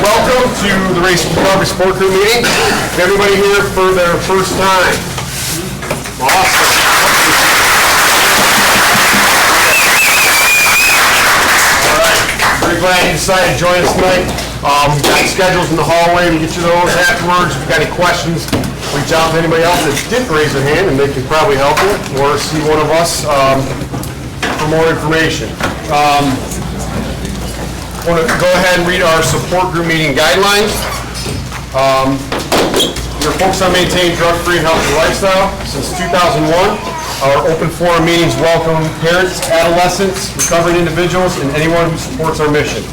welcome to the Race and Recovery Support Group meeting. Everybody here for their first time. Awesome. All right, very glad you decided to join us tonight. We've got schedules in the hallway. We get you those afterwards. If you've got any questions, reach out to anybody else that didn't raise their hand and they can probably help you, or see one of us for more information. I want to go ahead and read our support group meeting guidelines. We're focused on maintaining drug-free and healthy lifestyle. Since 2001, our open forum meetings welcome parents, adolescents, recovering individuals, and anyone who supports our mission.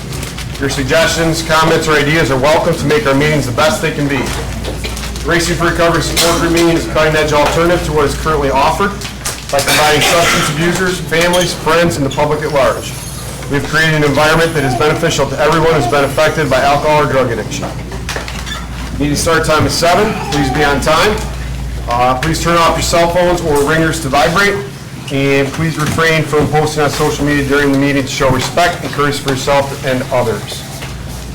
Your suggestions, comments, or ideas are welcome to make our meetings the best they can be. The Racing for Recovery Support Group meeting is a cutting-edge alternative to what is currently offered by combining substance abusers, families, friends, and the public at large. We've created an environment that is beneficial to everyone who's been affected by alcohol or drug addiction. Meeting start time is 7. Please be on time. Please turn off your cell phones or ringers to vibrate. And please refrain from posting on social media during the meeting to show respect and courtesy for yourself and others.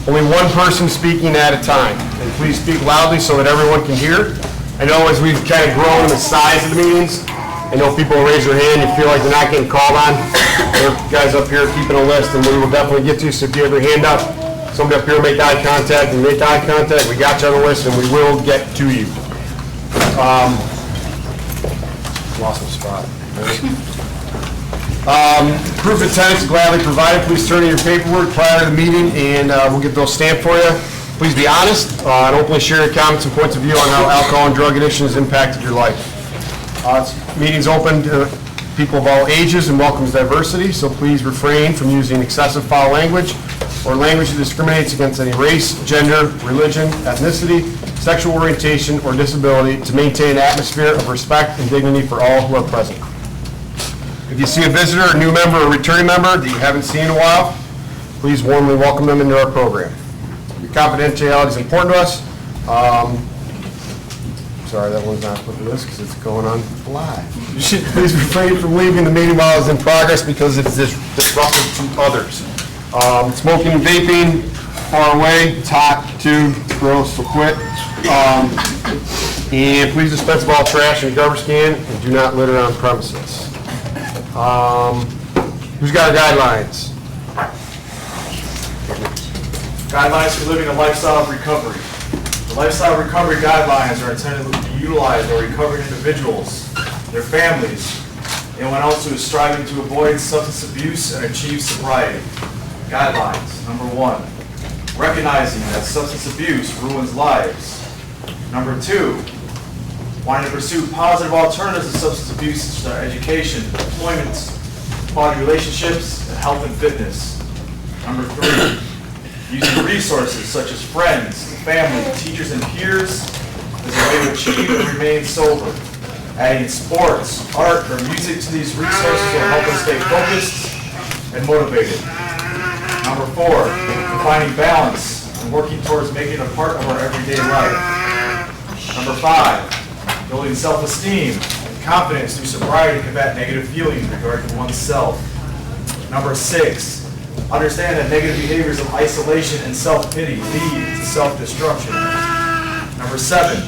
Only one person speaking at a time. And please speak loudly so that everyone can hear. I know as we've kind of grown the size of the meetings, I know people raise their hand, you feel like they're not getting called on. There are guys up here keeping a list, and we will definitely get to you. So if you have your hand up, somebody up here make eye contact, and make eye contact, we got you on the list, and we will get to you. Lost my spot. Proof of attendance gladly provided. Please turn in your paperwork prior to the meeting, and we'll get those stamped for you. Please be honest and openly share your comments and points of view on how alcohol and drug addiction has impacted your life. Meeting's open to people of all ages and welcomes diversity, so please refrain from using excessive foul language or language that discriminates against any race, gender, religion, ethnicity, sexual orientation, or disability to maintain an atmosphere of respect and dignity for all who are present. If you see a visitor, a new member, or returning member that you haven't seen in a while, please warmly welcome them into our program. Your confidentiality is important to us. Sorry, that one's not put to this because it's going on live. You should please refrain from leaving the meeting while it's in progress because it's disruptive to others. Smoking and vaping, far away, it's hot too, it's gross, so quit. And please dispense of all trash in a garbage can and do not litter on premises. Who's got our guidelines? Guidelines for living a lifestyle of recovery. The lifestyle recovery guidelines are intended to be utilized by recovering individuals, their families, anyone else who is striving to avoid substance abuse and achieve sobriety. Guidelines. Number 1, recognizing that substance abuse ruins lives. Number 2, wanting to pursue positive alternatives to substance abuse such as education, employment, quality relationships, and health and fitness. Number 3, using resources such as friends, family, teachers, and peers as a way to achieve and remain sober. Adding sports, art, or music to these resources will help us stay focused and motivated. Number 4, finding balance and working towards making it a part of our everyday life. Number 5, building self-esteem and confidence through sobriety to combat negative feelings regarding oneself. Number 6, understand that negative behaviors of isolation and self-pity lead to self-destruction. Number 7,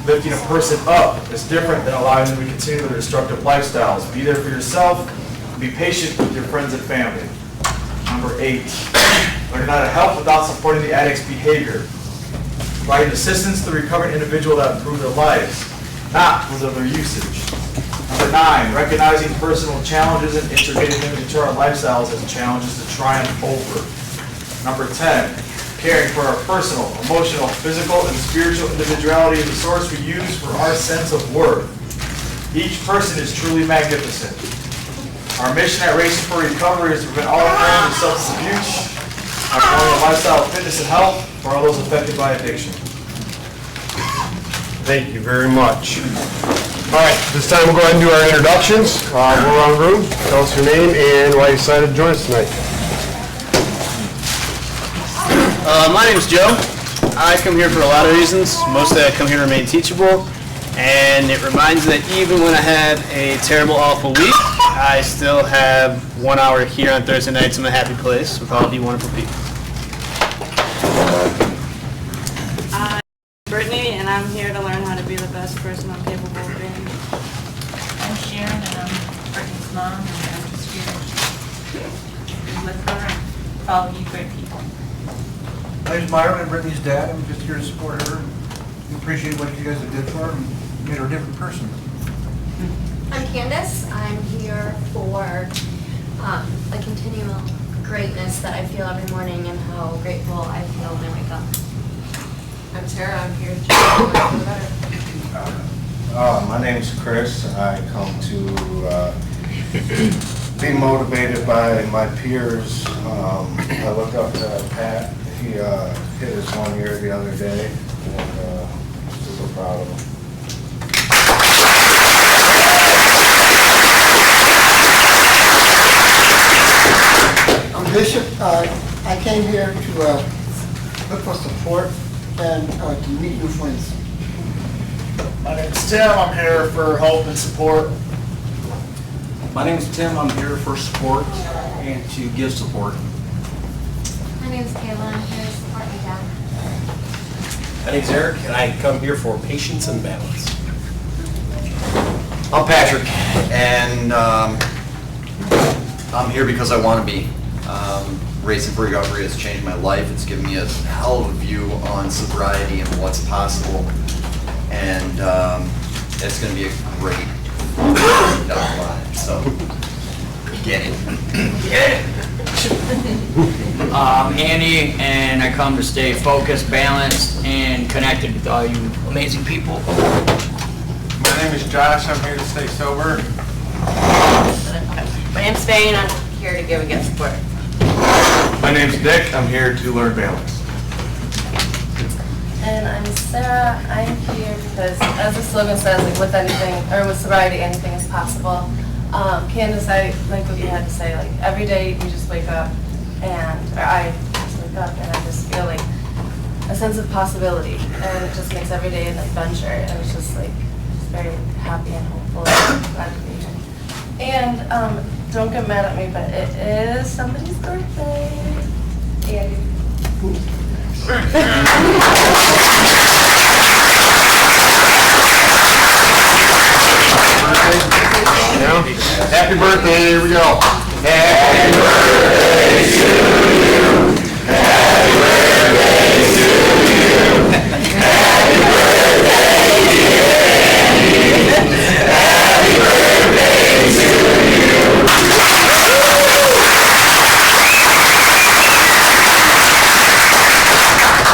lifting a person up is different than allowing them to continue their destructive lifestyles. Be there for yourself and be patient with your friends and family. Number 8, learn how to help without supporting the addict's behavior. Providing assistance to the recovering individual that improve their lives, not with their usage. Number 9, recognizing personal challenges and integrating them into our lifestyles as challenges to triumph over. Number 10, caring for our personal, emotional, physical, and spiritual individuality is the source we use for our sense of worth. Each person is truly magnificent. Our mission at Racing for Recovery is to prevent all forms of substance abuse, by promoting a lifestyle of fitness and health for all those affected by addiction. Thank you very much. All right, this time we'll go ahead and do our introductions. We're around the room. Tell us your name and why you decided to join us tonight. My name is Joe. I come here for a lot of reasons. Mostly I come here to remain teachable, and it reminds me that even when I had a terrible, awful week, I still have 1 hour here on Thursday nights in my happy place with all of you wonderful people. I'm here to learn how to be the best person I'm capable of being. I'm Sharon, and I'm Brittany's mom, and I'm just here to be with her and follow you great people. My name's Myron, I'm Brittany's dad. I'm just here to support her. We appreciate what you guys have did for her and made her a different person. I'm Candace. I'm here for the continual greatness that I feel every morning and how grateful I feel when I wake up. I'm Tara. I'm here to feel better. My name is Chris. I come to be motivated by my peers. I look up to Pat. He hit his 1 year the other day, and super proud of him. I'm Bishop. I came here to look for support and to meet new friends. My name's Tim. I'm here for help and support. My name is Tim. I'm here for support and to give support. My name's Kayla. I'm here to support my dad. My name's Eric, and I come here for patience and balance. I'm Patrick, and I'm here because I want to be. Racing for Recovery has changed my life. It's given me a hell of a view on sobriety and what's possible, and it's going to be a great down the line. So, get it. Get it. I'm Andy, and I come to stay focused, balanced, and connected with all you amazing people. My name is Josh. I'm here to stay sober. My name's Faye, and I'm here to give and get support. My name's Nick. I'm here to learn balance. And I'm Sarah. I'm here because, as the slogan says, like with anything, or with sobriety, anything is possible. Candace, I like what you had to say. Like every day, you just wake up, or I just wake up, and I just feel like a sense of possibility, and it just makes every day an adventure, and it's just like very happy and hopeful and glad to be here. And don't get mad at me, but it is somebody's birthday. Andy. Happy birthday, here we go. Happy birthday to you. Happy birthday to you. Happy birthday, dear Andy. Happy birthday to you.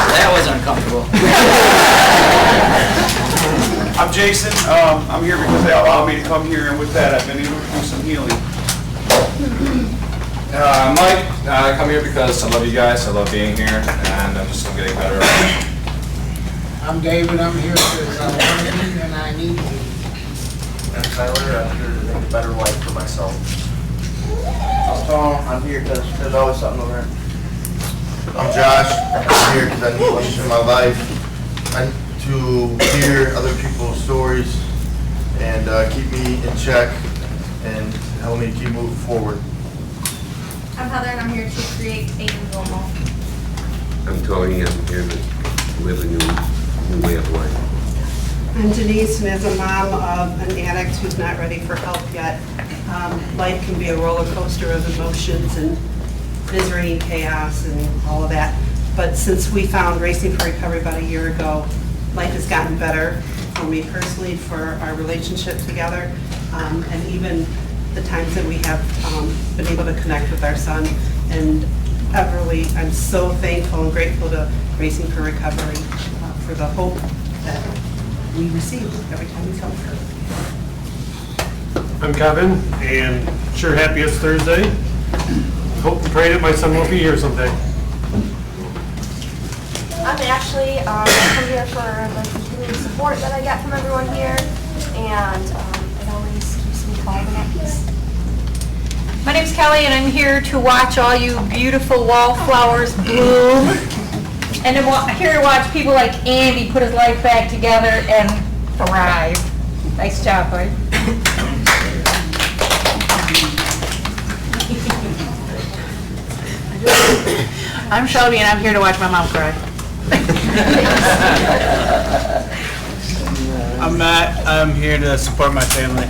That was uncomfortable. I'm Jason. I'm here because they allowed me to come here, and with that, I've been able to do some healing. Mike, I come here because I love you guys. I love being here, and I'm just getting better. I'm David. I'm here because I want to be and I need to. I'm Tyler. I'm here to make a better life for myself. I'm Tom. I'm here because there's always something to learn. I'm Josh. I'm here because I need to change my life. To hear other people's stories and keep me in check and help me keep moving forward. I'm Heather, and I'm here to create a new normal. I'm Tony. I'm here to live a new way of life. I'm Denise, and as a mom of an addict who's not ready for help yet, life can be a roller coaster of emotions and misery and chaos and all of that. But since we found Racing for Recovery about a year ago, life has gotten better for me personally, for our relationship together, and even the times that we have been able to connect with our son. And Everly, I'm so thankful and grateful to Racing for Recovery for the hope that we receive every time we come here. I'm Kevin, and sure happy it's Thursday. Hope and pray that my son will be here someday. I'm Ashley. I come here for the continued support that I get from everyone here, and it always keeps me calm and at peace. My name's Kelly, and I'm here to watch all you beautiful wallflowers bloom. And I'm here to watch people like Andy put his life back together and thrive. Nice job, bud. I'm Shelby, and I'm here to watch my mom cry. I'm Matt. I'm here to support my family.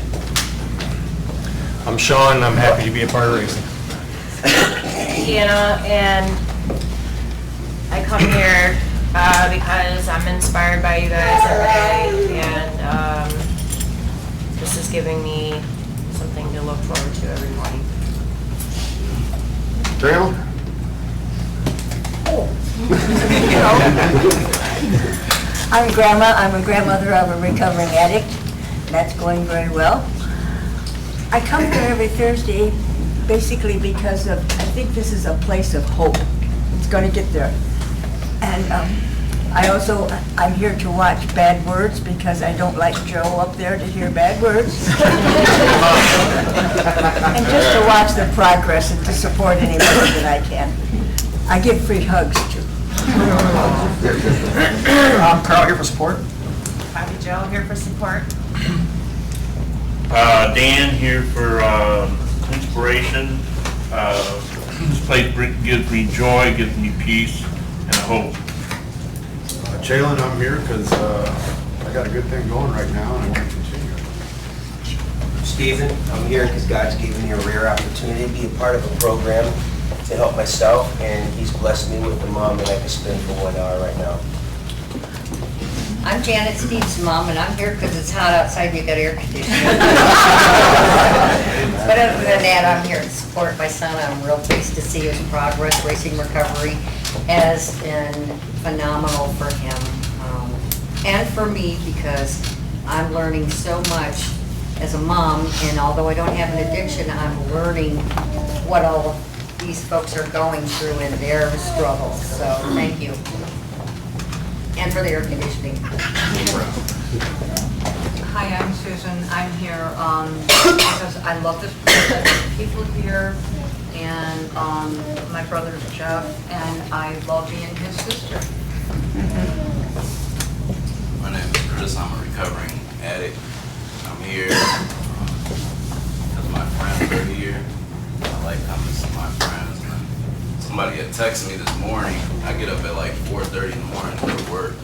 I'm Sean, and I'm happy to be a part of racing. Deanna, and I come here because I'm inspired by you guys every day, and this is giving me something to look forward to every morning. Grandma? I'm Grandma. I'm a grandmother of a recovering addict. That's going very well. I come here every Thursday basically because I think this is a place of hope. It's going to get there. And I'm here to watch Bad Words because I don't like Joe up there to hear bad words. And just to watch the progress and to support anybody that I can. I give free hugs too. Carl here for support. Bobby Joe here for support. Dan here for inspiration. This place gives me joy, gives me peace and hope. Jalen, I'm here because I got a good thing going right now and I want to continue it. Stephen, I'm here because God's given me a rare opportunity to be a part of a program to help myself, and He's blessed me with a mom that I can spend for 1 hour right now. I'm Janet, Steve's mom, and I'm here because it's hot outside and you got air conditioning. But other than that, I'm here to support my son. I'm real pleased to see his progress. Racing recovery has been phenomenal for him and for me because I'm learning so much as a mom, and although I don't have an addiction, I'm learning what all of these folks are going through in their struggles. So thank you. And for the air conditioning. Hi, I'm Susan. I'm here because I love this place, I love the people here, and my brother's Jeff, and I love being his sister. My name is Chris. I'm a recovering addict. I'm here because my friends are here. I like coming to see my friends. Somebody had texted me this morning. I get up at like 4:30 in the morning to go to work.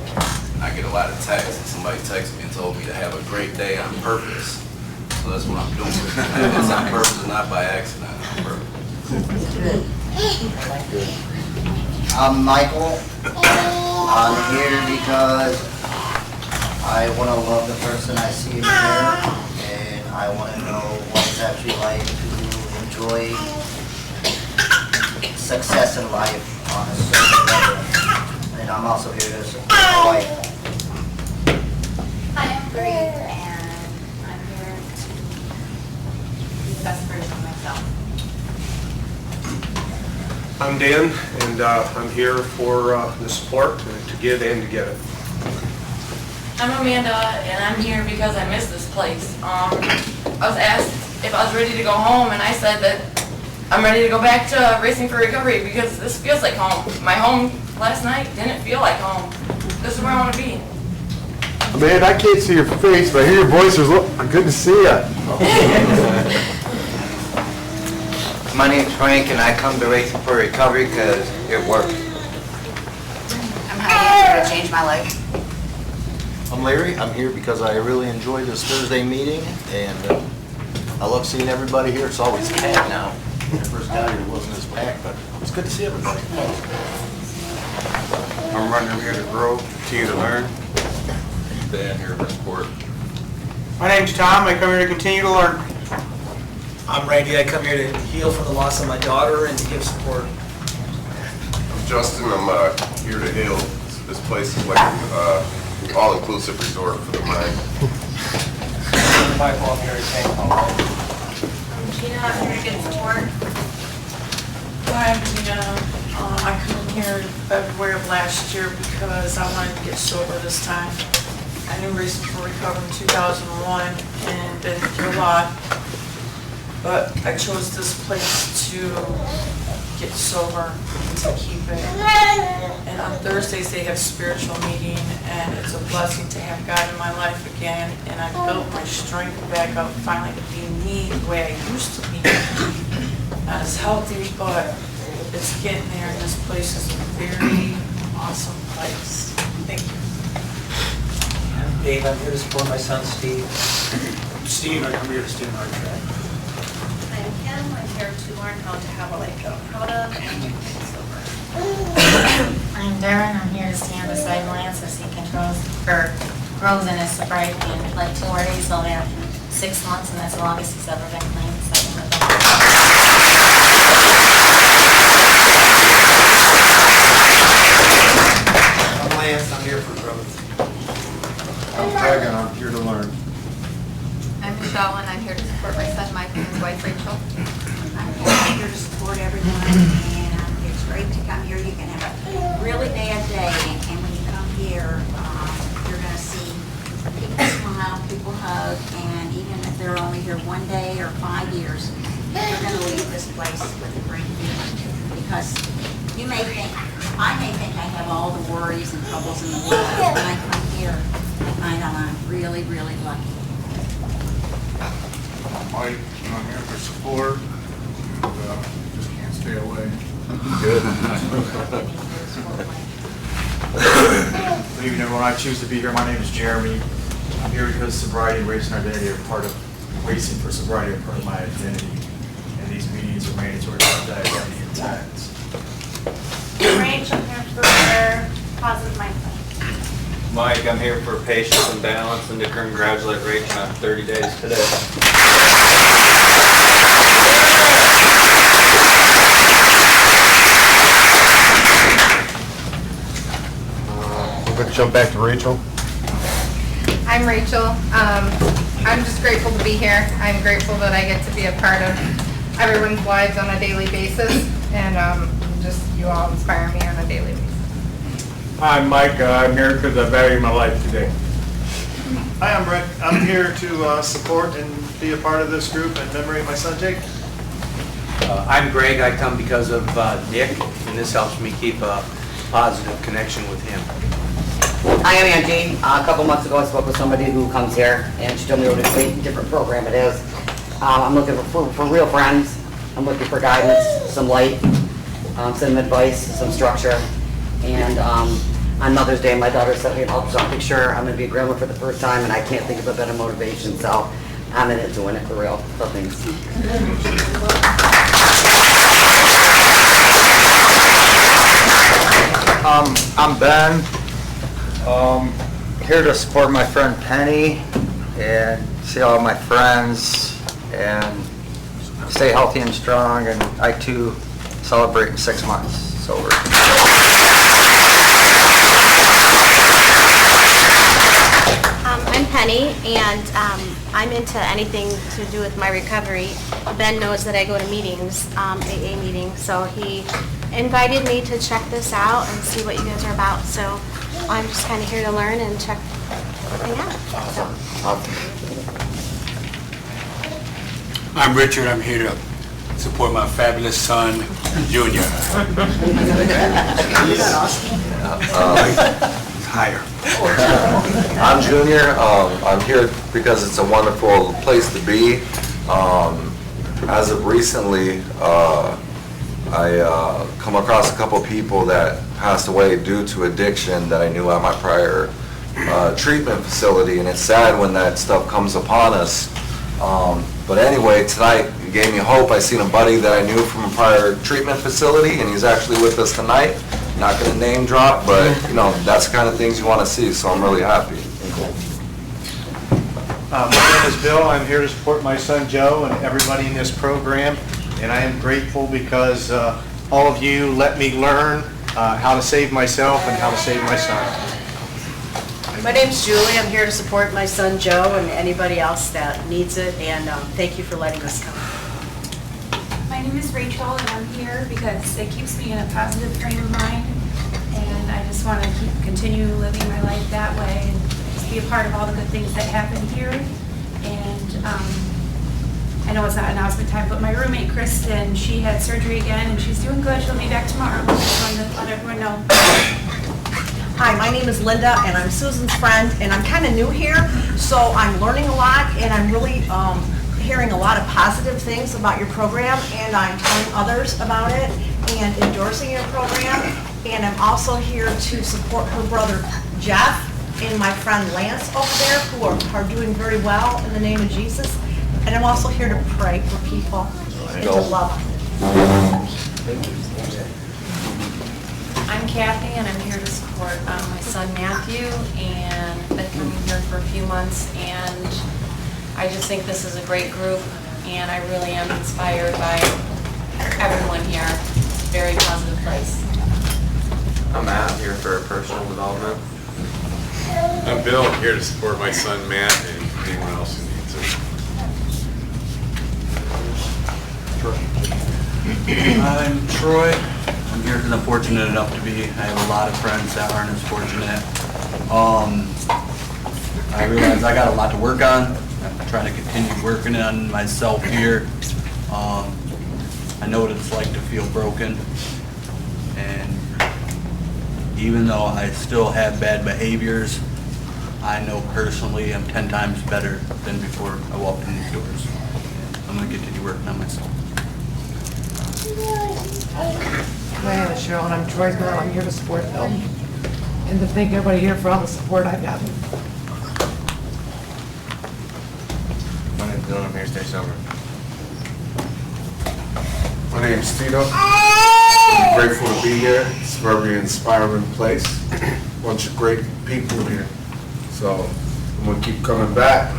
And I get a lot of texts. And somebody texted me and told me to have a great day on purpose. So that's what I'm doing. It's on purpose, not by accident. On purpose. I'm Michael. I'm here because I want to love the person I see in the mirror, and I want to know what it's actually like to enjoy success in life on a certain level. And I'm also here to support my wife. Hi, I'm Bree, and I'm here to be the best version of myself. I'm Dan, and I'm here for the support to give and to get it. I'm Amanda, and I'm here because I miss this place. I was asked if I was ready to go home, and I said that I'm ready to go back to Racing for Recovery because this feels like home. My home last night didn't feel like home. This is where I want to be. Man, I can't see your face, but I hear your voice. Good to see you. My name's Frank, and I come to Racing for Recovery because it works. I'm Heidi, here to change my life. I'm Larry. I'm here because I really enjoyed this Thursday meeting, and I love seeing everybody here. It's always packed now. When I first got here, it wasn't as packed, but it's good to see everybody. I'm running here to grow, continue to learn. Dan here for support. My name's Tom. I come here to continue to learn. I'm Randy. I come here to heal from the loss of my daughter and to give support. I'm Justin. I'm here to heal. This place is like an all-inclusive resort for the mind. Michael, I'm here to thank all. I'm Gina, I'm here to get support. Hi, I'm Gina. I come here in February of last year because I wanted to get sober this time. I knew Racing for Recovery in 2001 and been through a lot. But I chose this place to get sober and to keep it. And on Thursdays they have spiritual meeting, and it's a blessing to have God in my life again. And I built my strength back up finally to be me the way I used to be. Not as healthy, but it's getting there, and this place is a very awesome place. Thank you. Dave, I'm here to support my son Steve. Steve, I come here to stand on your track. I'm Kim, I'm here to learn how to have a life feel proud of and to get sober. I'm Darren, I'm here to stand beside Lance as he grows in his sobriety, and like 2 more days, he'll have 6 months, and that's the longest he's ever been clean. So I'm Lance, I'm here for growth. I'm Craig, and I'm here to learn. I'm Michelle, and I'm here to support my son Mike and his wife Rachel. I'm here to support everyone, and it's great to come here. You can have a really bad day, and when you come here, you're going to see people smile, people hug, and even if they're only here 1 day or 5 years, you're going to leave this place with a great feeling. Because you may think, I may think I have all the worries and troubles in the world, but when I come here, I find out I'm really, really lucky. Mike, and I'm here for support, and just can't stay away. Good. Good evening, everyone. I choose to be here. My name is Jeremy. I'm here because sobriety and racing identity are part of, racing for sobriety are part of my identity. And these meetings are mandatory for that identity intact. Rachel, I'm here for positive mindset. Mike, I'm here for patience and balance and to congratulate Rachel on 30 days today. We're going to jump back to Rachel. I'm Rachel. I'm just grateful to be here. I'm grateful that I get to be a part of everyone's lives on a daily basis, and just you all inspire me on a daily basis. I'm Mike. I'm here because I value my life today. Hi, I'm Rick. I'm here to support and be a part of this group in memory of my son Jake. I'm Greg. I come because of Nick, and this helps me keep a positive connection with him. Hi, I'm Angie. A couple months ago, I spoke with somebody who comes here, and she told me what a great different program it is. I'm looking for real friends. I'm looking for guidance, some light, some advice, some structure. And on Mother's Day, my daughter sent me an ultrasound picture. I'm going to be a grandma for the first time, and I can't think of a better motivation. So I'm in it to win it for real. So thanks. I'm Ben. Here to support my friend Penny and see all my friends and stay healthy and strong. And I too celebrate in 6 months sober. I'm Penny, and I'm into anything to do with my recovery. Ben knows that I go to meetings, AA meetings, so he invited me to check this out and see what you guys are about. So I'm just kind of here to learn and check everything out. I'm Richard. I'm here to support my fabulous son, Junior. Higher. I'm Junior. I'm here because it's a wonderful place to be. As of recently, I come across a couple people that passed away due to addiction that I knew at my prior treatment facility, and it's sad when that stuff comes upon us. But anyway, tonight it gave me hope. I seen a buddy that I knew from a prior treatment facility, and he's actually with us tonight. Not going to name drop, but you know, that's the kind of things you want to see, so I'm really happy. My name is Bill. I'm here to support my son Joe and everybody in this program, and I am grateful because all of you let me learn how to save myself and how to save my son. My name's Julie. I'm here to support my son Joe and anybody else that needs it, and thank you for letting us come. My name is Rachel, and I'm here because it keeps me in a positive frame of mind, and I just want to continue living my life that way and just be a part of all the good things that happen here. And I know it's not announcement time, but my roommate Kristen, she had surgery again, and she's doing good. She'll be back tomorrow. Just wanted to let everyone know. Hi, my name is Linda, and I'm Susan's friend, and I'm kind of new here, so I'm learning a lot, and I'm really hearing a lot of positive things about your program, and I'm telling others about it and endorsing your program. And I'm also here to support her brother Jeff, and my friend Lance over there who are doing very well in the name of Jesus. And I'm also here to pray for people and to love them. I'm Kathy, and I'm here to support my son Matthew, and I've been coming here for a few months, and I just think this is a great group, and I really am inspired by everyone here. It's a very positive place. I'm Matt, I'm here for personal development. I'm Bill, I'm here to support my son Matt and anyone else who needs it. I'm Troy. I'm here because I'm fortunate enough to be. I have a lot of friends that aren't as fortunate. I realize I got a lot to work on. I'm trying to continue working on myself here. I know what it's like to feel broken. And even though I still have bad behaviors, I know personally I'm 10 times better than before I walked in these doors. I'm going to continue working on myself. My name is Cheryl, and I'm Troy's girl. I'm here to support Bill and to thank everybody here for all the support I've gotten. My name's Dylan, I'm here to stay sober. My name's Tito. I'm grateful to be here. It's a very inspiring place. Bunch of great people here. So I'm gonna keep coming back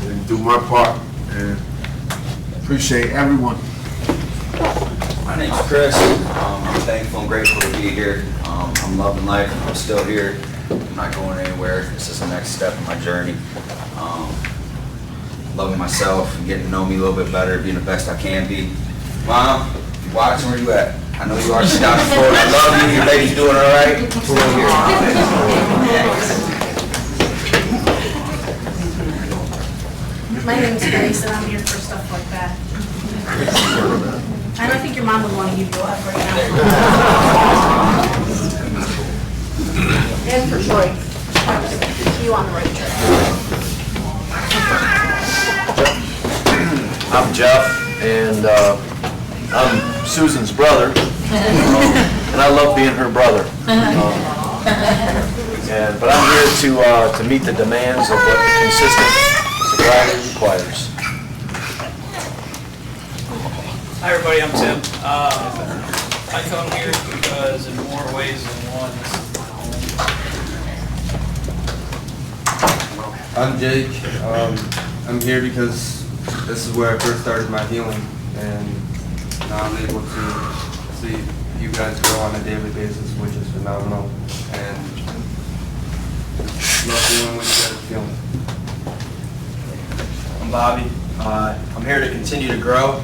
and do my part and appreciate everyone. My name's Chris. I'm thankful and grateful to be here. I'm loving life. I'm still here. I'm not going anywhere. This is the next step in my journey. Loving myself and getting to know me a little bit better, being the best I can be. Mom, if you're watching, where you at? I know you are. She's down the floor. I love you. Your baby's doing all right. We're here. My name's Grace, and I'm here for stuff like that. I don't think your mom would want to give you up right now. And for Troy. You on the right track. I'm Jeff, and I'm Susan's brother, and I love being her brother. But I'm here to meet the demands of what consistent sobriety requires. Hi everybody, I'm Tim. I come here because in more ways than one, this is my home. I'm Jake. I'm here because this is where I first started my healing, and now I'm able to see you guys grow on a daily basis, which is phenomenal, and love feeling what you guys are feeling. I'm Bobby. I'm here to continue to grow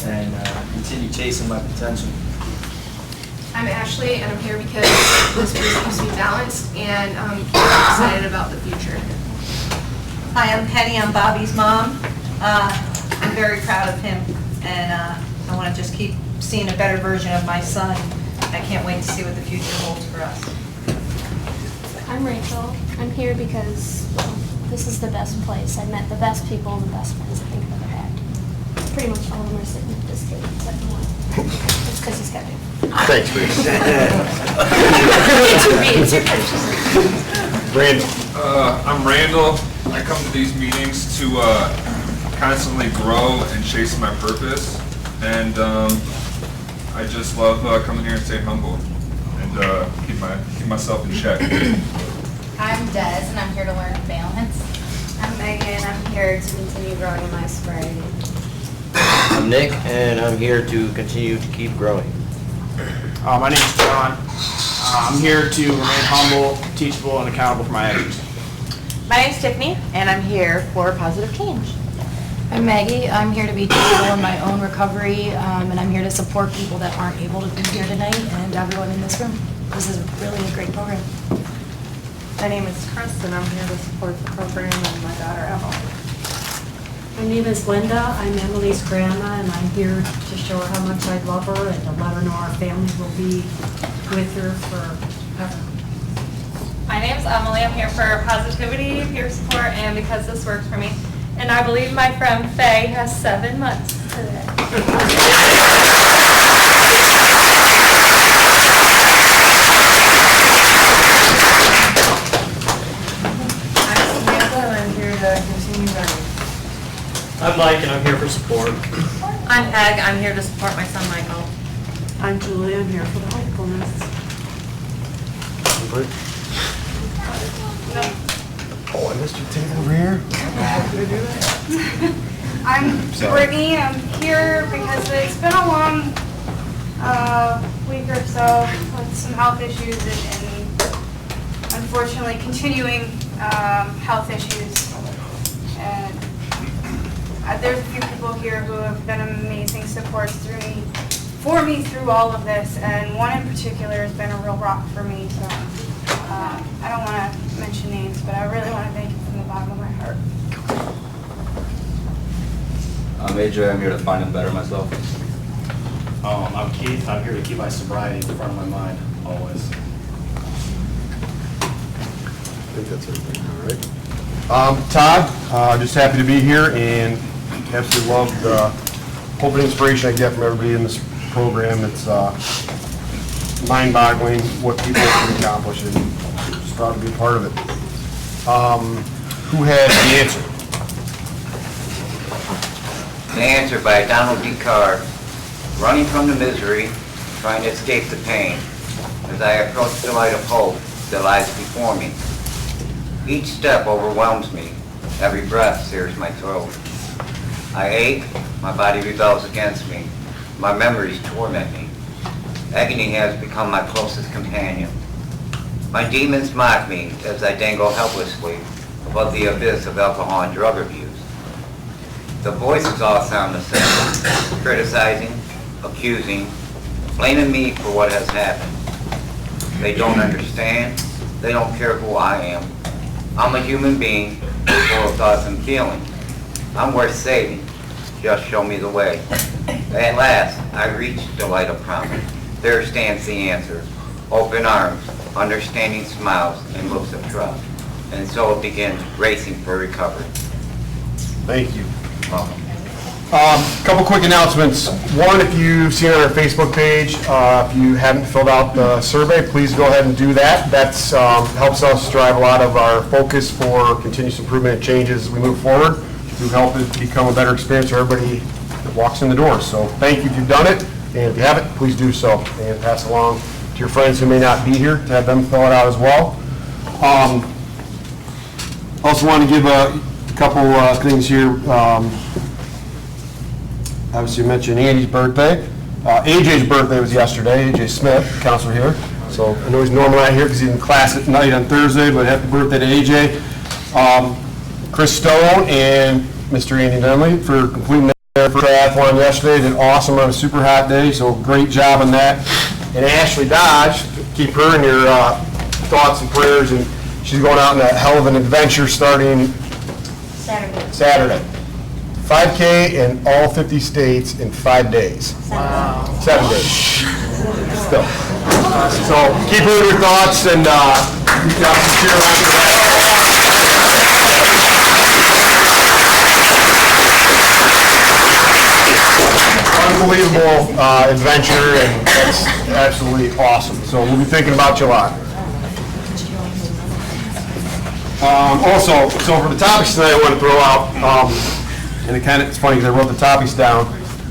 and continue chasing my potential. I'm Ashley, and I'm here because this place keeps me balanced, and I'm excited about the future. Hi, I'm Penny. I'm Bobby's mom. I'm very proud of him, and I want to just keep seeing a better version of my son. I can't wait to see what the future holds for us. I'm Rachel. I'm here because, well, this is the best place. I've met the best people and the best friends I think I've ever had. Pretty much all of them are sitting at this table except for one. It's because he's got me. Thanks, Reese. It's your purchase. Randall. I'm Randall. I come to these meetings to constantly grow and chase my purpose, and I just love coming here and staying humble and keep myself in check. I'm Des, and I'm here to learn balance. I'm Megan. I'm here to continue growing in my sobriety. I'm Nick, and I'm here to continue to keep growing. My name is John. I'm here to remain humble, teachable, and accountable for my actions. My name's Tiffany, and I'm here for positive change. I'm Maggie. I'm here to be teachable in my own recovery, and I'm here to support people that aren't able to be here tonight and everyone in this room. This is really a great program. My name is Chris, and I'm here to support the program and my daughter Emma. My name is Linda. I'm Emily's grandma, and I'm here to show her how much I love her and to let her know our family will be with her forever. My name's Emily. I'm here for positivity, peer support, and because this works for me. And I believe my friend Faye has 7 months today. Mike, and I'm here for support. I'm Peg, I'm here to support my son Michael. I'm Julie, I'm here for the hopefulness. Oh, I missed your table over here. I'm Brittany, I'm here because it's been a long week or so with some health issues and unfortunately continuing health issues. And there's a few people here who have been amazing supports for me through all of this, and one in particular has been a real rock for me. So I don't want to mention names, but I really want to thank you from the bottom of my heart. I'm AJ, I'm here to find and better myself. I'm Keith, I'm here to keep my sobriety in front of my mind, always. I think that's everything, all right. Todd, just happy to be here and absolutely love the hope and inspiration I get from everybody in this program. It's mind-boggling what people can accomplish, and just proud to be part of it. Who has the answer? The answer by Donald D. Carr. Running from the misery, trying to escape the pain, as I approach the light of hope that lies before me. Each step overwhelms me, every breath sears my throat. I ache, my body rebels against me, my memories torment me. Agony has become my closest companion. My demons mock me as I dangle helplessly above the abyss of alcohol and drug abuse. The voices all sound the same, criticizing, accusing, blaming me for what has happened. They don't understand, they don't care who I am. I'm a human being full of thoughts and feelings. I'm worth saving, just show me the way. At last, I reached the light of promise. There stands the answer. Open arms, understanding smiles, and looks of trust. And so it begins racing for recovery. Thank you. Couple quick announcements. One, if you've seen it on our Facebook page, if you haven't filled out the survey, please go ahead and do that. That helps us drive a lot of our focus for continuous improvement and changes as we move forward to help it become a better experience for everybody that walks in the door. So thank you if you've done it, and if you haven't, please do so and pass along to your friends who may not be here to have them fill it out as well. Also want to give a couple things here. Obviously, you mentioned Andy's birthday. AJ's birthday was yesterday. AJ Smith, counselor here. So I know he's normally not here because he's in class at night on Thursday, but happy birthday to AJ. Chris Stone and Mr. Andy Dunley for completing their triathlon yesterday. Did awesome on a super hot day, so great job on that. And Ashley Dodge, keep her in your thoughts and prayers. And she's going out on a hell of an adventure starting Saturday. 5K in all 50 states in 5 days. Wow. 7 days. Still. So keep her in your thoughts and you've got some cheer around for that. Unbelievable adventure, and that's absolutely awesome. So we'll be thinking about you a lot. Also, so for the topics tonight, I want to throw out, and it's funny because I wrote the topics down,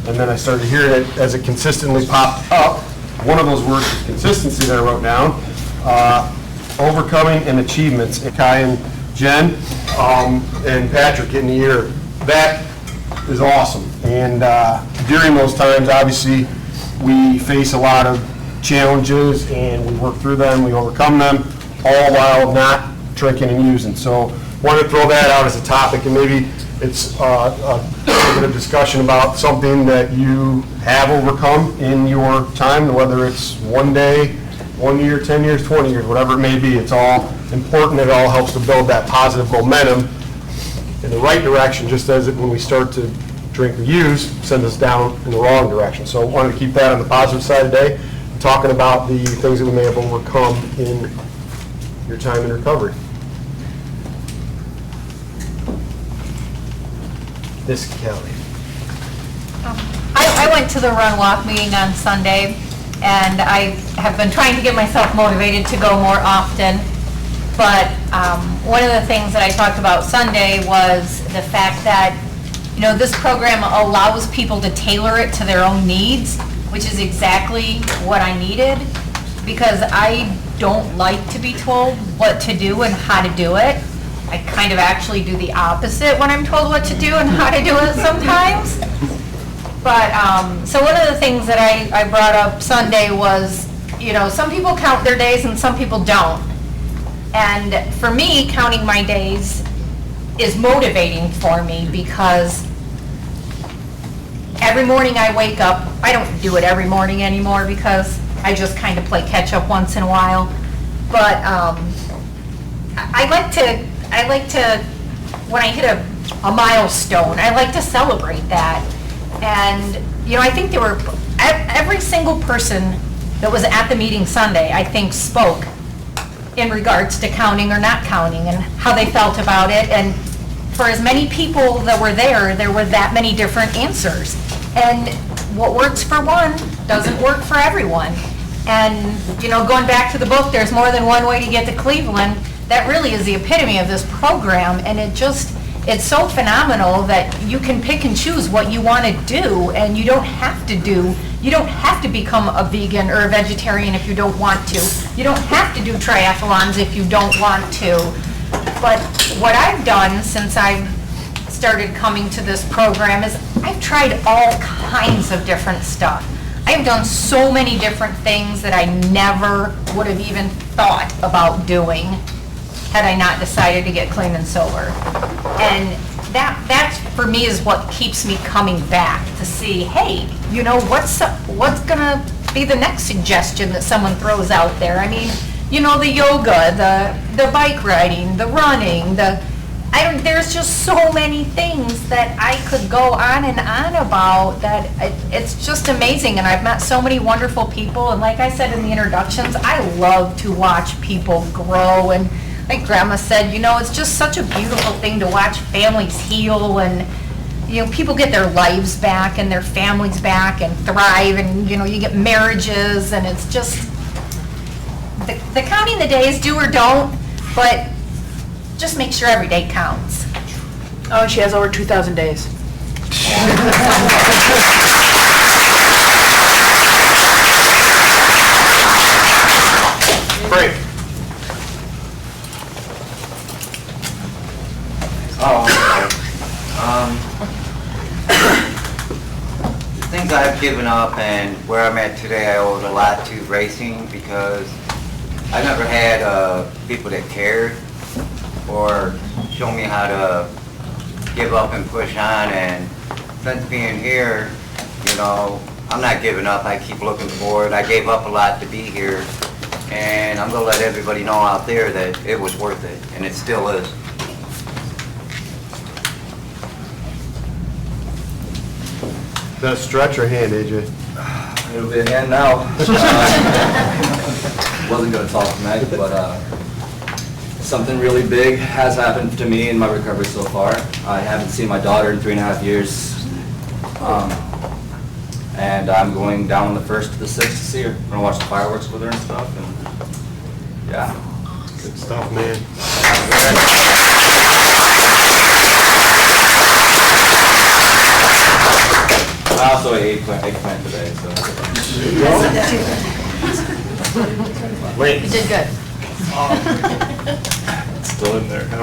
and then I started hearing it as it consistently popped up. One of those words is consistency that I wrote down. Overcoming and achievements. Kai and Jen and Patrick in the year. That is awesome. And during those times, obviously, we face a lot of challenges, and we work through them, we overcome them, all while not drinking and using. So wanted to throw that out as a topic, and maybe it's a bit of discussion about something that you have overcome in your time, whether it's 1 day, 1 year, 10 years, 20 years, whatever it may be. It's all important. It all helps to build that positive momentum in the right direction, just as when we start to drink or use, send us down in the wrong direction. So I wanted to keep that on the positive side today, talking about the things that we may have overcome in your time in recovery. Miss Kelly. I went to the Run Walk meeting on Sunday, and I have been trying to get myself motivated to go more often. But one of the things that I talked about Sunday was the fact that You know, this program allows people to tailor it to their own needs, which is exactly what I needed, because I don't like to be told what to do and how to do it. I kind of actually do the opposite when I'm told what to do and how to do it sometimes. But, so one of the things that I brought up Sunday was, you know, some people count their days and some people don't. And for me, counting my days is motivating for me, because every morning I wake up, I don't do it every morning anymore because I just kind of play catch up once in a while. But I like to, when I hit a milestone, I like to celebrate that. And, you know, I think there were, every single person that was at the meeting Sunday, I think, spoke in regards to counting or not counting and how they felt about it. And for as many people that were there were that many different answers. And what works for one doesn't work for everyone. And, you know, going back to the book, There's More Than One Way to Get to Cleveland, that really is the epitome of this program. And it's so phenomenal that you can pick and choose what you want to do, and you don't have to become a vegan or a vegetarian if you don't want to. You don't have to do triathlons if you don't want to. But what I've done since I've started coming to this program is I've tried all kinds of different stuff. I've done so many different things that I never would have even thought about doing had I not decided to get clean and sober. And that for me is what keeps me coming back to see, hey, you know, what's gonna be the next suggestion that someone throws out there? I mean, you know, the yoga, the bike riding, the running, there's just so many things that I could go on and on about that it's just amazing. And I've met so many wonderful people, and like I said in the introductions, I love to watch people grow. And like Grandma said, you know, it's just such a beautiful thing to watch families heal, and, you know, people get their lives back and their families back and thrive, and, you know, you get marriages, and it's just, the counting the days, do or don't, but just make sure every day counts. Oh, and she has over 2,000 days. Break. The things I've given up and where I'm at today, I owe a lot to racing, because I never had people that cared or show me how to give up and push on. And since being here, you know, I'm not giving up. I keep looking forward. I gave up a lot to be here, and I'm gonna let everybody know out there that it was worth it, and it still is. That stretcher hand, AJ. It'll be a hand now. Wasn't gonna talk tonight, but something really big has happened to me in my recovery so far. I haven't seen my daughter in 3.5 years. And I'm going down on the 1st to the 6th to see her. I'm gonna watch the fireworks with her and stuff, and yeah. Good stuff, man. I also ate eggplant today, so. Wait. You did good. It's still in there. I'd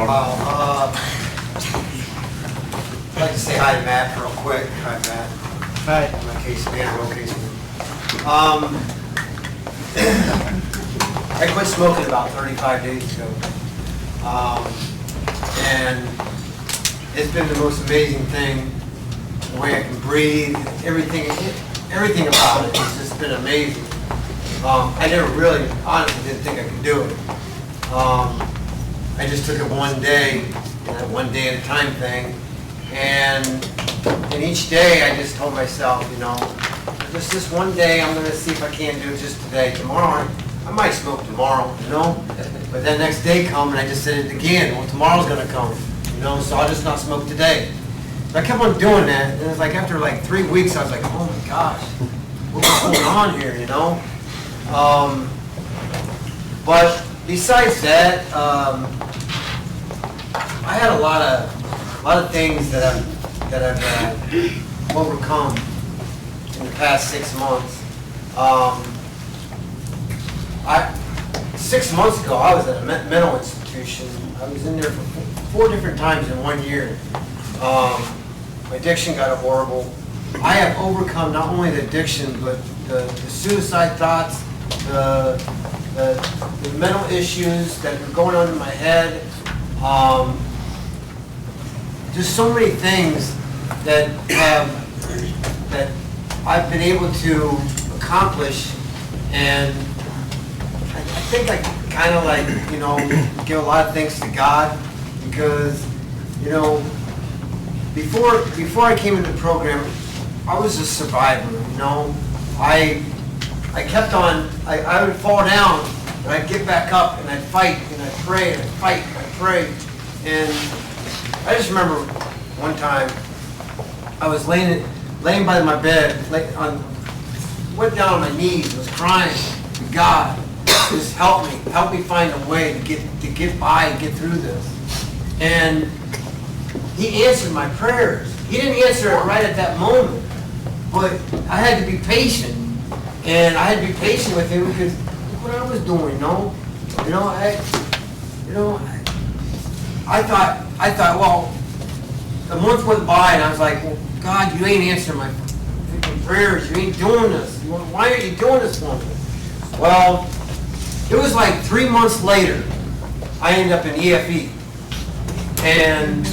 like to say hi to Matt real quick. Hi, Matt. Hi. I'm a case manager, case manager. I quit smoking about 35 days ago. And it's been the most amazing thing. The way I can breathe, everything about it. It's just been amazing. I never really, honestly, didn't think I could do it. I just took it one day, and one day at a time thing. And each day I just told myself, you know, just this one day I'm going to see if I can do it just today. Tomorrow, I might smoke tomorrow, you know? But then next day come and I just said it again. Well, tomorrow's going to come, you know, so I'll just not smoke today. So I kept on doing that, and it was like after like 3 weeks I was like, oh my gosh, what's going on here, you know? But besides that, I had a lot of things that that I've overcome in the past 6 months. 6 months ago, I was at a mental institution. I was in there for 4 different times in 1 year. My addiction got horrible. I have overcome not only the addiction, but the suicide thoughts, the mental issues that were going on in my head. Just so many things that I've been able to accomplish, and I think I kind of like, give a lot of thanks to God, because, before I came into the program, I was a survivor, I kept on, I would fall down, and I'd get back up, and I'd fight, and I'd pray, and I'd fight, and I'd pray, and I just remember one time, I was laying by my bed, went down on my knees, was crying to God, just help me find a way to get by and get through this. And He answered my prayers. He didn't answer it right at that moment, but I had to be patient, and I had to be patient with Him, because look what I was doing, I thought, well, a month went by, and I was like, well, God, you ain't answering my freaking prayers. You ain't doing this. Why aren't you doing this for me? Well, it was like 3 months later, I ended up in EFE. And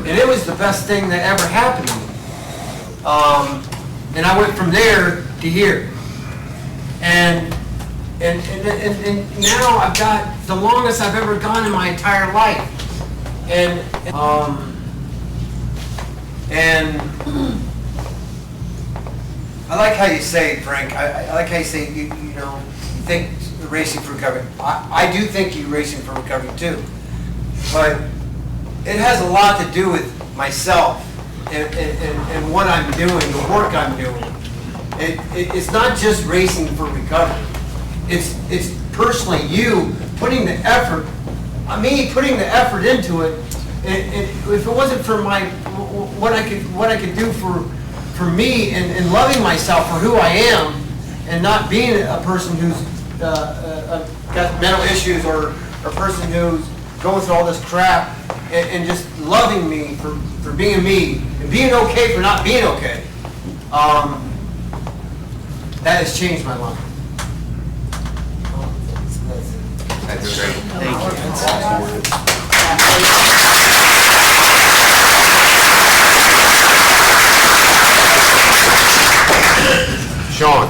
it was the best thing that ever happened to me. And I went from there to here. And now I've got the longest I've ever gone in my entire life. And I like how you say, Frank, I like how you say, you think racing for recovery. I do think you're racing for recovery too. But it has a lot to do with myself and what I'm doing, the work I'm doing. It's not just racing for recovery. It's personally you putting the effort, me putting the effort into it. If it wasn't for what I could do for me and loving myself for who I am, and not being a person who's got mental issues, or a person who's going through all this crap, and just loving me for being me and being okay for not being okay, that has changed my life. That's great. Thank you. Sean.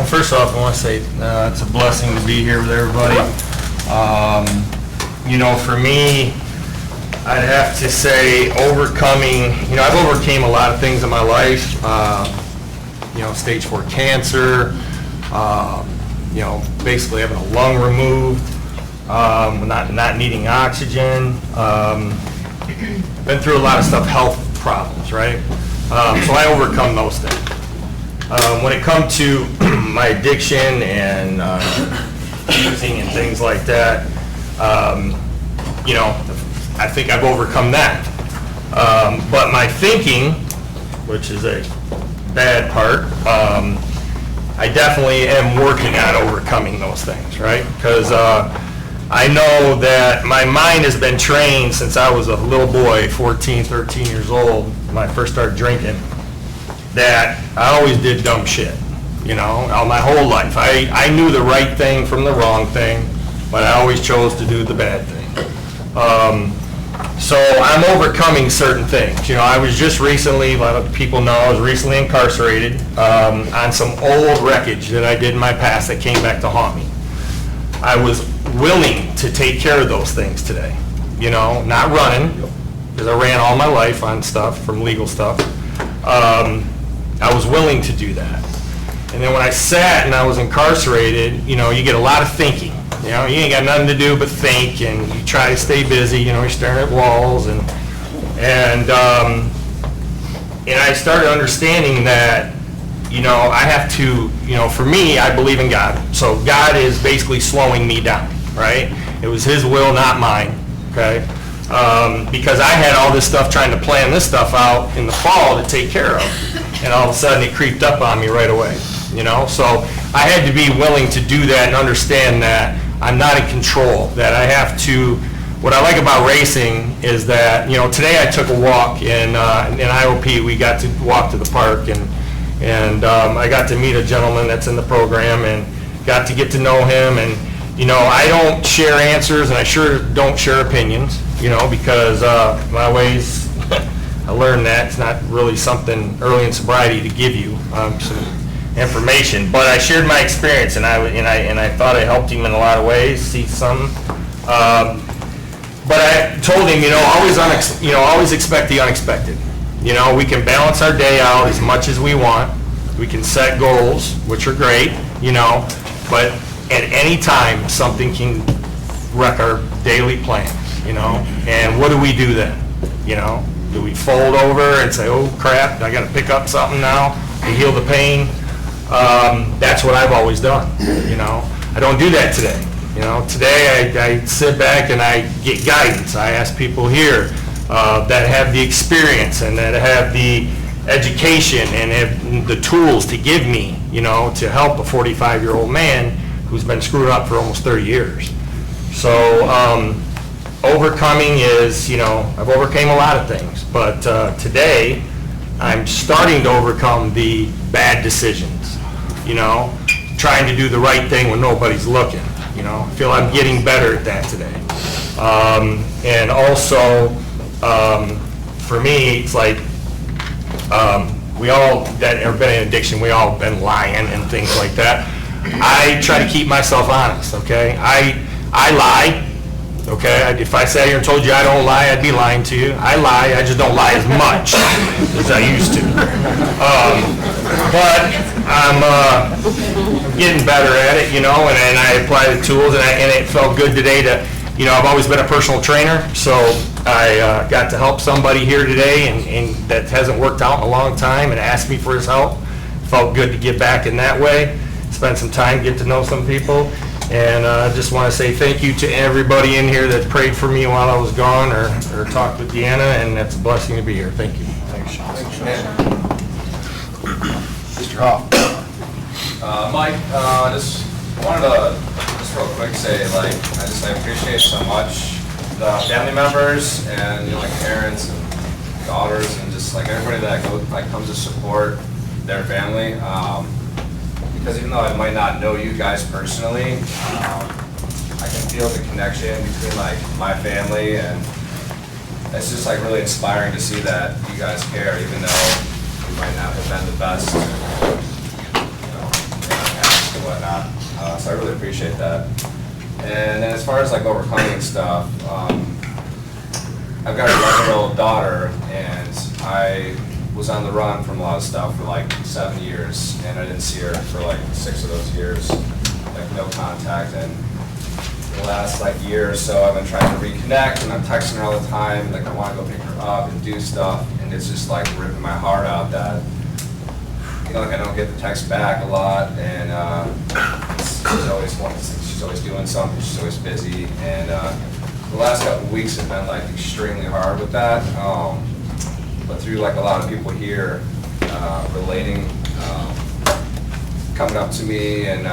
First off, I want to say it's a blessing to be here with everybody. For me, I'd have to say overcoming, I've overcame a lot of things in my life, stage 4 cancer, basically having a lung removed, not needing oxygen, been through a lot of stuff, health problems, right? So I overcome those things. When it comes to my addiction and using and things like that, I think I've overcome that. But my thinking, which is a bad part, I definitely am working on overcoming those things, right? Because I know that my mind has been trained since I was a little boy, 14, 13 years old, when I first started drinking, that I always did dumb shit, all my whole life. I knew the right thing from the wrong thing, but I always chose to do the bad thing. So I'm overcoming certain things. I was just recently, a lot of people know, I was recently incarcerated on some old wreckage that I did in my past that came back to haunt me. I was willing to take care of those things today, not running, because I ran all my life on stuff, from legal stuff. I was willing to do that. And then when I sat and I was incarcerated, you get a lot of thinking. You ain't got nothing to do but think, and you try to stay busy, you're staring at walls, and I started understanding that, I have to, for me, I believe in God. So God is basically slowing me down, right? It was His will, not mine, okay? Because I had all this stuff trying to plan this stuff out in the fall to take care of. And all of a sudden it creeped up on me right away, you know? So I had to be willing to do that and understand that I'm not in control, that I have to, what I like about racing is that, you know, today I took a walk in IOP. We got to walk to the park, and I got to meet a gentleman that's in the program and got to get to know him. And, you know, I don't share answers, and I sure don't share opinions, you know, because my ways, I learned that it's not really something early in sobriety to give you some information. But I shared my experience, and I thought I helped him in a lot of ways, see some. But I told him, you know, always expect the unexpected. You know, we can balance our day out as much as we want. We can set goals, which are great, you know, but at any time, something can wreck our daily plans, you know? And what do we do then? You know, do we fold over and say, oh crap, I gotta pick up something now to heal the pain? That's what I've always done, you know? I don't do that today. You know, today I sit back and I get guidance. I ask people here that have the experience and that have the education and have the tools to give me, you know, to help a 45-year-old man who's been screwed up for almost 30 years. So overcoming is, you know, I've overcame a lot of things, but today I'm starting to overcome the bad decisions, you know, trying to do the right thing when nobody's looking. You know, I feel I'm getting better at that today. And also, for me, it's like, we all that have been in addiction, we all been lying and things like that. I try to keep myself honest, okay? I lie, okay? If I sat here and told you I don't lie, I'd be lying to you. I lie, I just don't lie as much as I used to. But I'm getting better at it, you know, and I apply the tools, and it felt good today to, you know, I've always been a personal trainer, so I got to help somebody here today and that hasn't worked out in a long time and asked me for his help. Felt good to give back in that way, spend some time, get to know some people, and I just want to say thank you to everybody in here that prayed for me while I was gone or talked with Deanna, and it's a blessing to be here. Thank you. Thanks, Sean. Mr. Hoff. Mike, just wanted to just real quick say, like, I appreciate so much the family members and, you know, like parents and daughters and just like everybody that comes to support their family. Because even though I might not know you guys personally, I can feel the connection between like my family, and it's just like really inspiring to see that you guys care, even though you might not have been the best, you know, past and whatnot. So I really appreciate that. And then as far as like overcoming stuff, I've got a 11-year-old daughter, and I was on the run from a lot of stuff for like 7 years, and I didn't see her for like 6 of those years, like no contact. And the last like year or so, I've been trying to reconnect, and I'm texting her all the time, like I want to go pick her up and do stuff, and it's just like ripping my heart out that, you know, like I don't get the text back a lot, and she's always doing something, she's always busy, and the last couple of weeks have been like extremely hard with that. But through like a lot of people here relating, coming up to me and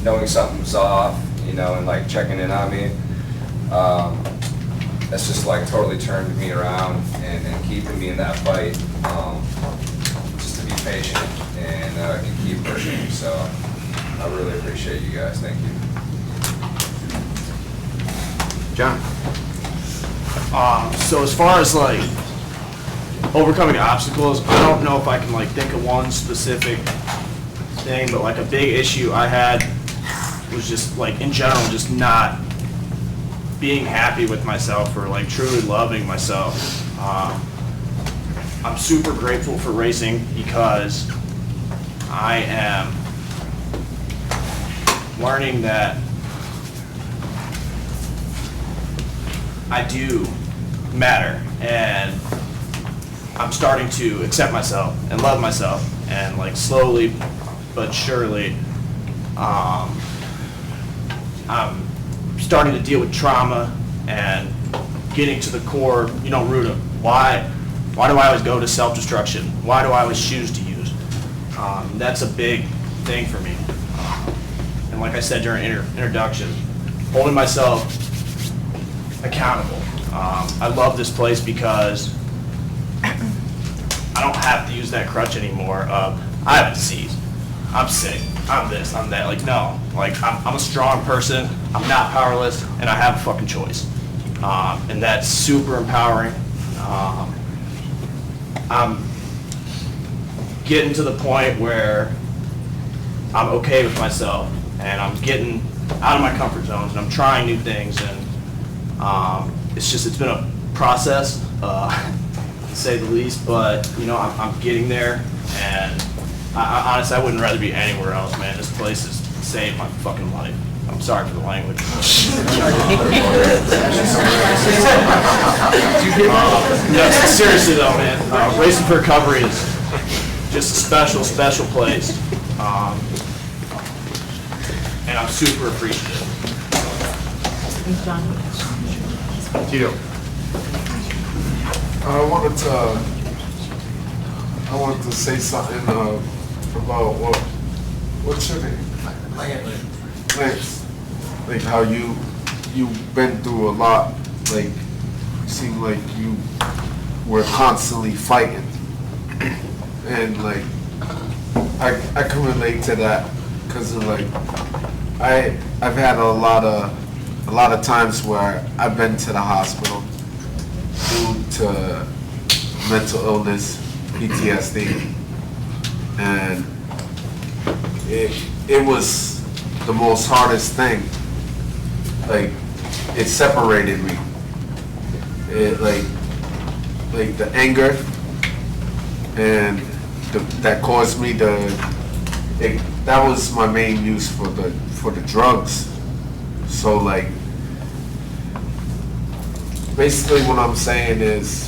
knowing something's off, you know, and like checking in on me, that's just like totally turned me around and keeping me in that fight, just to be patient and keep pushing. So I really appreciate you guys. Thank you. John. So as far as like overcoming obstacles, I don't know if I can like think of one specific thing, but like a big issue I had was just like in general just not being happy with myself or like truly loving myself. I'm super grateful for racing because I am learning that I do matter, and I'm starting to accept myself and love myself, and like slowly but surely I'm starting to deal with trauma and getting to the core, root of why do I always go to self-destruction? Why do I always choose to use? That's a big thing for me. And like I said during introduction, holding myself accountable. I love this place because I don't have to use that crutch anymore of, I have a disease, I'm sick, I'm this, I'm that. Like, no, like, I'm a strong person, I'm not powerless, and I have a fucking choice. And that's super empowering. I'm getting to the point where I'm okay with myself, and I'm getting out of my comfort zones, and I'm trying new things, and it's been a process, to say the least, but, I'm getting there, and honestly, I wouldn't rather be anywhere else, man. This place has saved my fucking life. I'm sorry for the language. No, seriously though, man, Racing for Recovery is just a special, special place. And I'm super appreciative. Thanks, John. Tito. I wanted to say something about what's your name? Lance. Like how you've been through a lot. Like you seem like you were constantly fighting, and like I can relate to that because of like I've had a lot of times where I've been to the hospital due to mental illness, PTSD, and it was the most hardest thing. Like it separated me. It like the anger and that caused me that was my main use for the drugs. So like basically what I'm saying is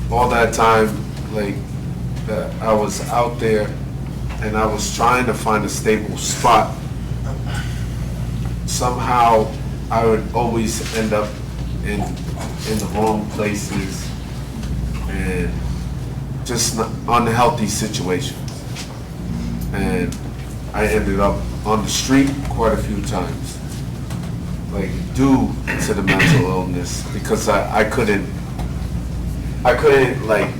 all that time like that I was out there and I was trying to find a stable spot, somehow I would always end up in the wrong places and just unhealthy situations. And I ended up on the street quite a few times, like due to the mental illness, because I couldn't like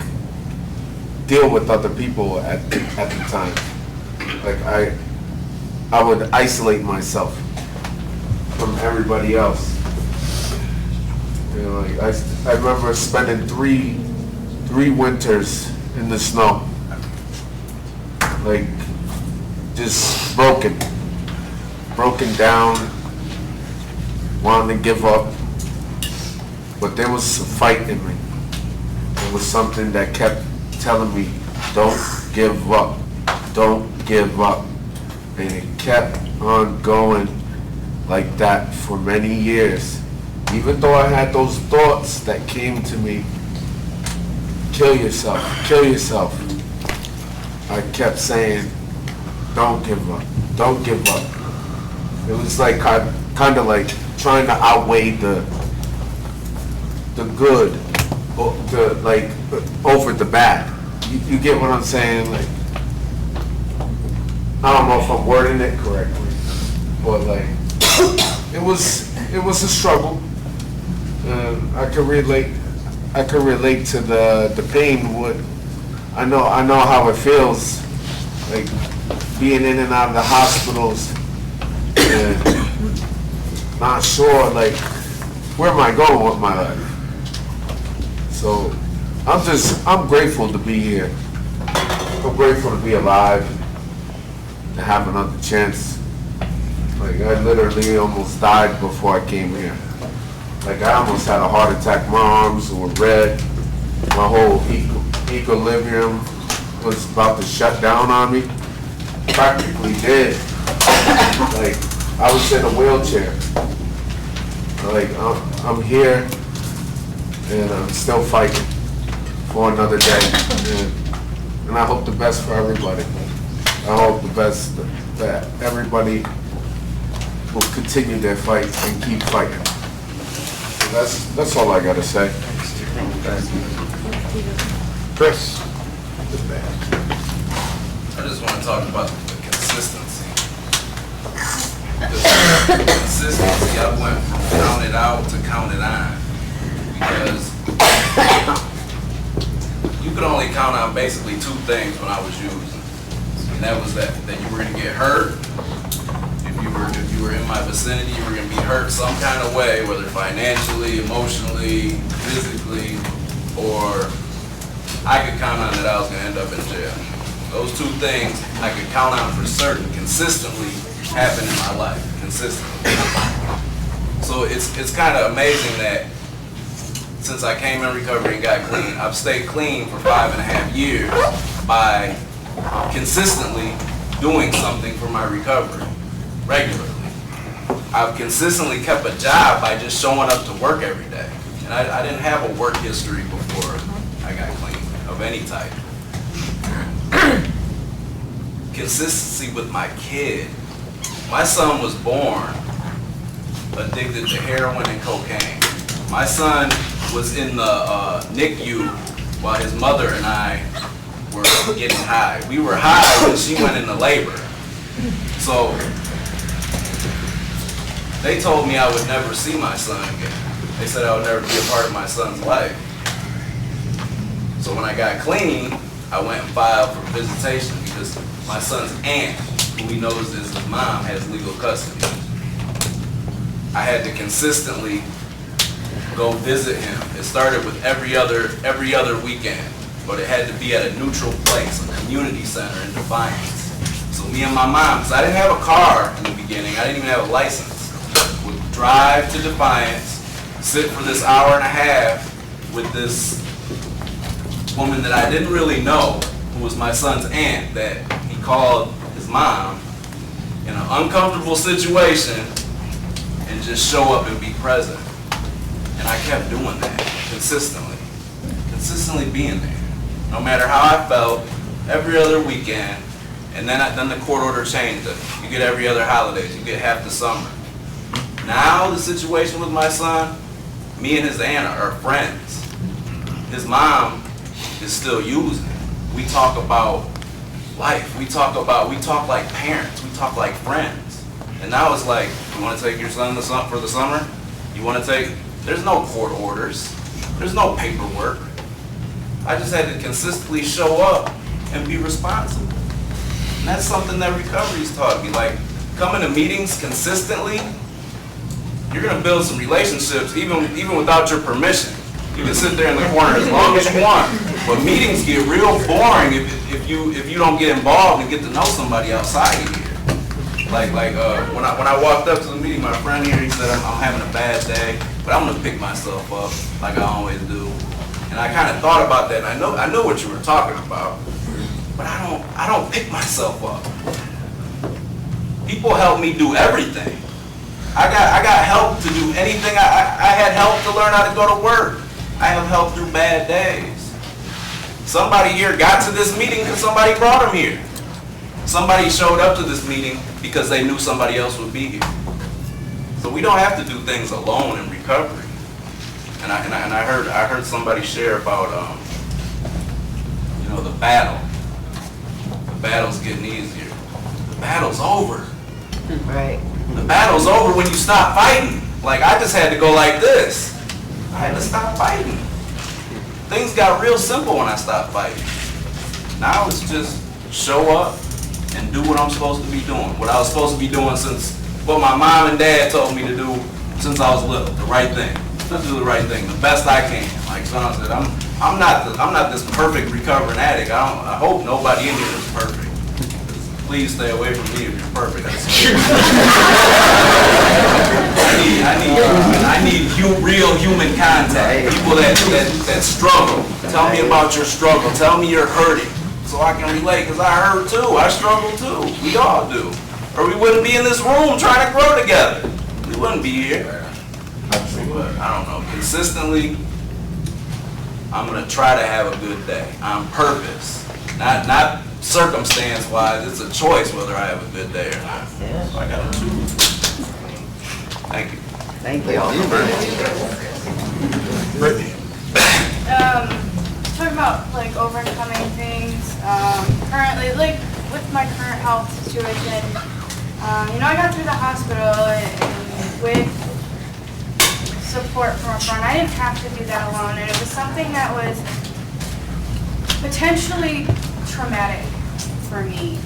deal with other people at the time. Like I would isolate myself from everybody else. Like I remember spending three winters in the snow, like just broken down, wanting to give up. But there was a fight in me. There was something that kept telling me, don't give up, don't give up. And it kept on going like that for many years. Even though I had those thoughts that came to me, kill yourself, kill yourself. I kept saying, don't give up, don't give up. It was like kind of like trying to outweigh the good, over the bad. You get what I'm saying? Like, I don't know if I'm wording it correctly, but like, it was a struggle. I could relate to the pain. I know how it feels, like being in and out of the hospitals and not sure like where am I going with my life. So I'm grateful to be here. I'm grateful to be alive, to have another chance. Like I literally almost died before I came here. Like I almost had a heart attack. My arms were red. My whole equilibrium was about to shut down on me. Practically did. Like I was in a wheelchair. Like I'm here and I'm still fighting for another day. And I hope the best for everybody. I hope the best that everybody will continue their fight and keep fighting. That's all I gotta say. Chris? I just want to talk about the consistency. The consistency, I went from count it out to count it on. Because you could only count on basically two things when I was using. And that was that you were going to get hurt. If you were in my vicinity, you were going to be hurt some kind of way, whether financially, emotionally, physically, or I could count on that I was going to end up in jail. Those two things I could count on for certain consistently happen in my life, consistently. So it's kind of amazing that since I came in recovery and got clean, I've stayed clean for 5.5 years by consistently doing something for my recovery, regularly. I've consistently kept a job by just showing up to work every day. And I didn't have a work history before I got clean of any type. Consistency with my kid. My son was born addicted to heroin and cocaine. My son was in the NICU while his mother and I were getting high. We were high when she went into labor. So they told me I would never see my son again. They said I would never be a part of my son's life. So when I got clean, I went and filed for visitation because my son's aunt, who he knows is his mom, has legal custody. I had to consistently go visit him. It started with every other weekend, but it had to be at a neutral place, a community center in Defiance. So me and my mom, because I didn't have a car in the beginning, I didn't even have a license, would drive to Defiance, sit for this hour and a half with this woman that I didn't really know, who was my son's aunt, that he called his mom, in an uncomfortable situation, and just show up and be present. And I kept doing that consistently being there, no matter how I felt, every other weekend. And then the court order changed it. You get every other holidays, you get half the summer. Now the situation with my son, me and his aunt are friends. His mom is still using. We talk about life. We talk like parents. We talk like friends. And now it's like, you want to take your son for the summer? You want to take? There's no court orders. There's no paperwork. I just had to consistently show up and be responsible. And that's something that recovery's taught me. Like, coming to meetings consistently, you're gonna build some relationships even without your permission. You can sit there in the corner as long as you want. But meetings get real boring if you don't get involved and get to know somebody outside of here. Like when I walked up to the meeting, my friend here, he said, I'm having a bad day, but I'm gonna pick myself up like I always do. And I kind of thought about that, and I know what you were talking about, but I don't pick myself up. People help me do everything. I got help to do anything. I had help to learn how to go to work. I have help through bad days. Somebody here got to this meeting because somebody brought them here. Somebody showed up to this meeting because they knew somebody else would be here. So we don't have to do things alone in recovery. And I heard somebody share about the battle. The battle's getting easier. The battle's over. Right. The battle's over when you stop fighting. Like, I just had to go like this. I had to stop fighting. Things got real simple when I stopped fighting. Now it's just show up and do what I'm supposed to be doing. What I was supposed to be doing since what my mom and dad told me to do since I was little. The right thing. Let's do the right thing, the best I can. Like Sean said, I'm not this perfect recovering addict. I hope nobody in here is perfect. Please stay away from me if you're perfect. I need real human contact. People that struggle. Tell me about your struggle. Tell me you're hurting, so I can relate. Because I hurt too. I struggle too. We all do. Or we wouldn't be in this room trying to grow together. We wouldn't be here. But I don't know. Consistently, I'm gonna try to have a good day on purpose, not circumstance-wise. It's a choice whether I have a good day or not. So I gotta choose. Thank you. Thank you. Brittany. Talking about like overcoming things, currently, like with my current health situation, I got through the hospital and with support from a friend. I didn't have to do that alone, and it was something that was potentially traumatic for me.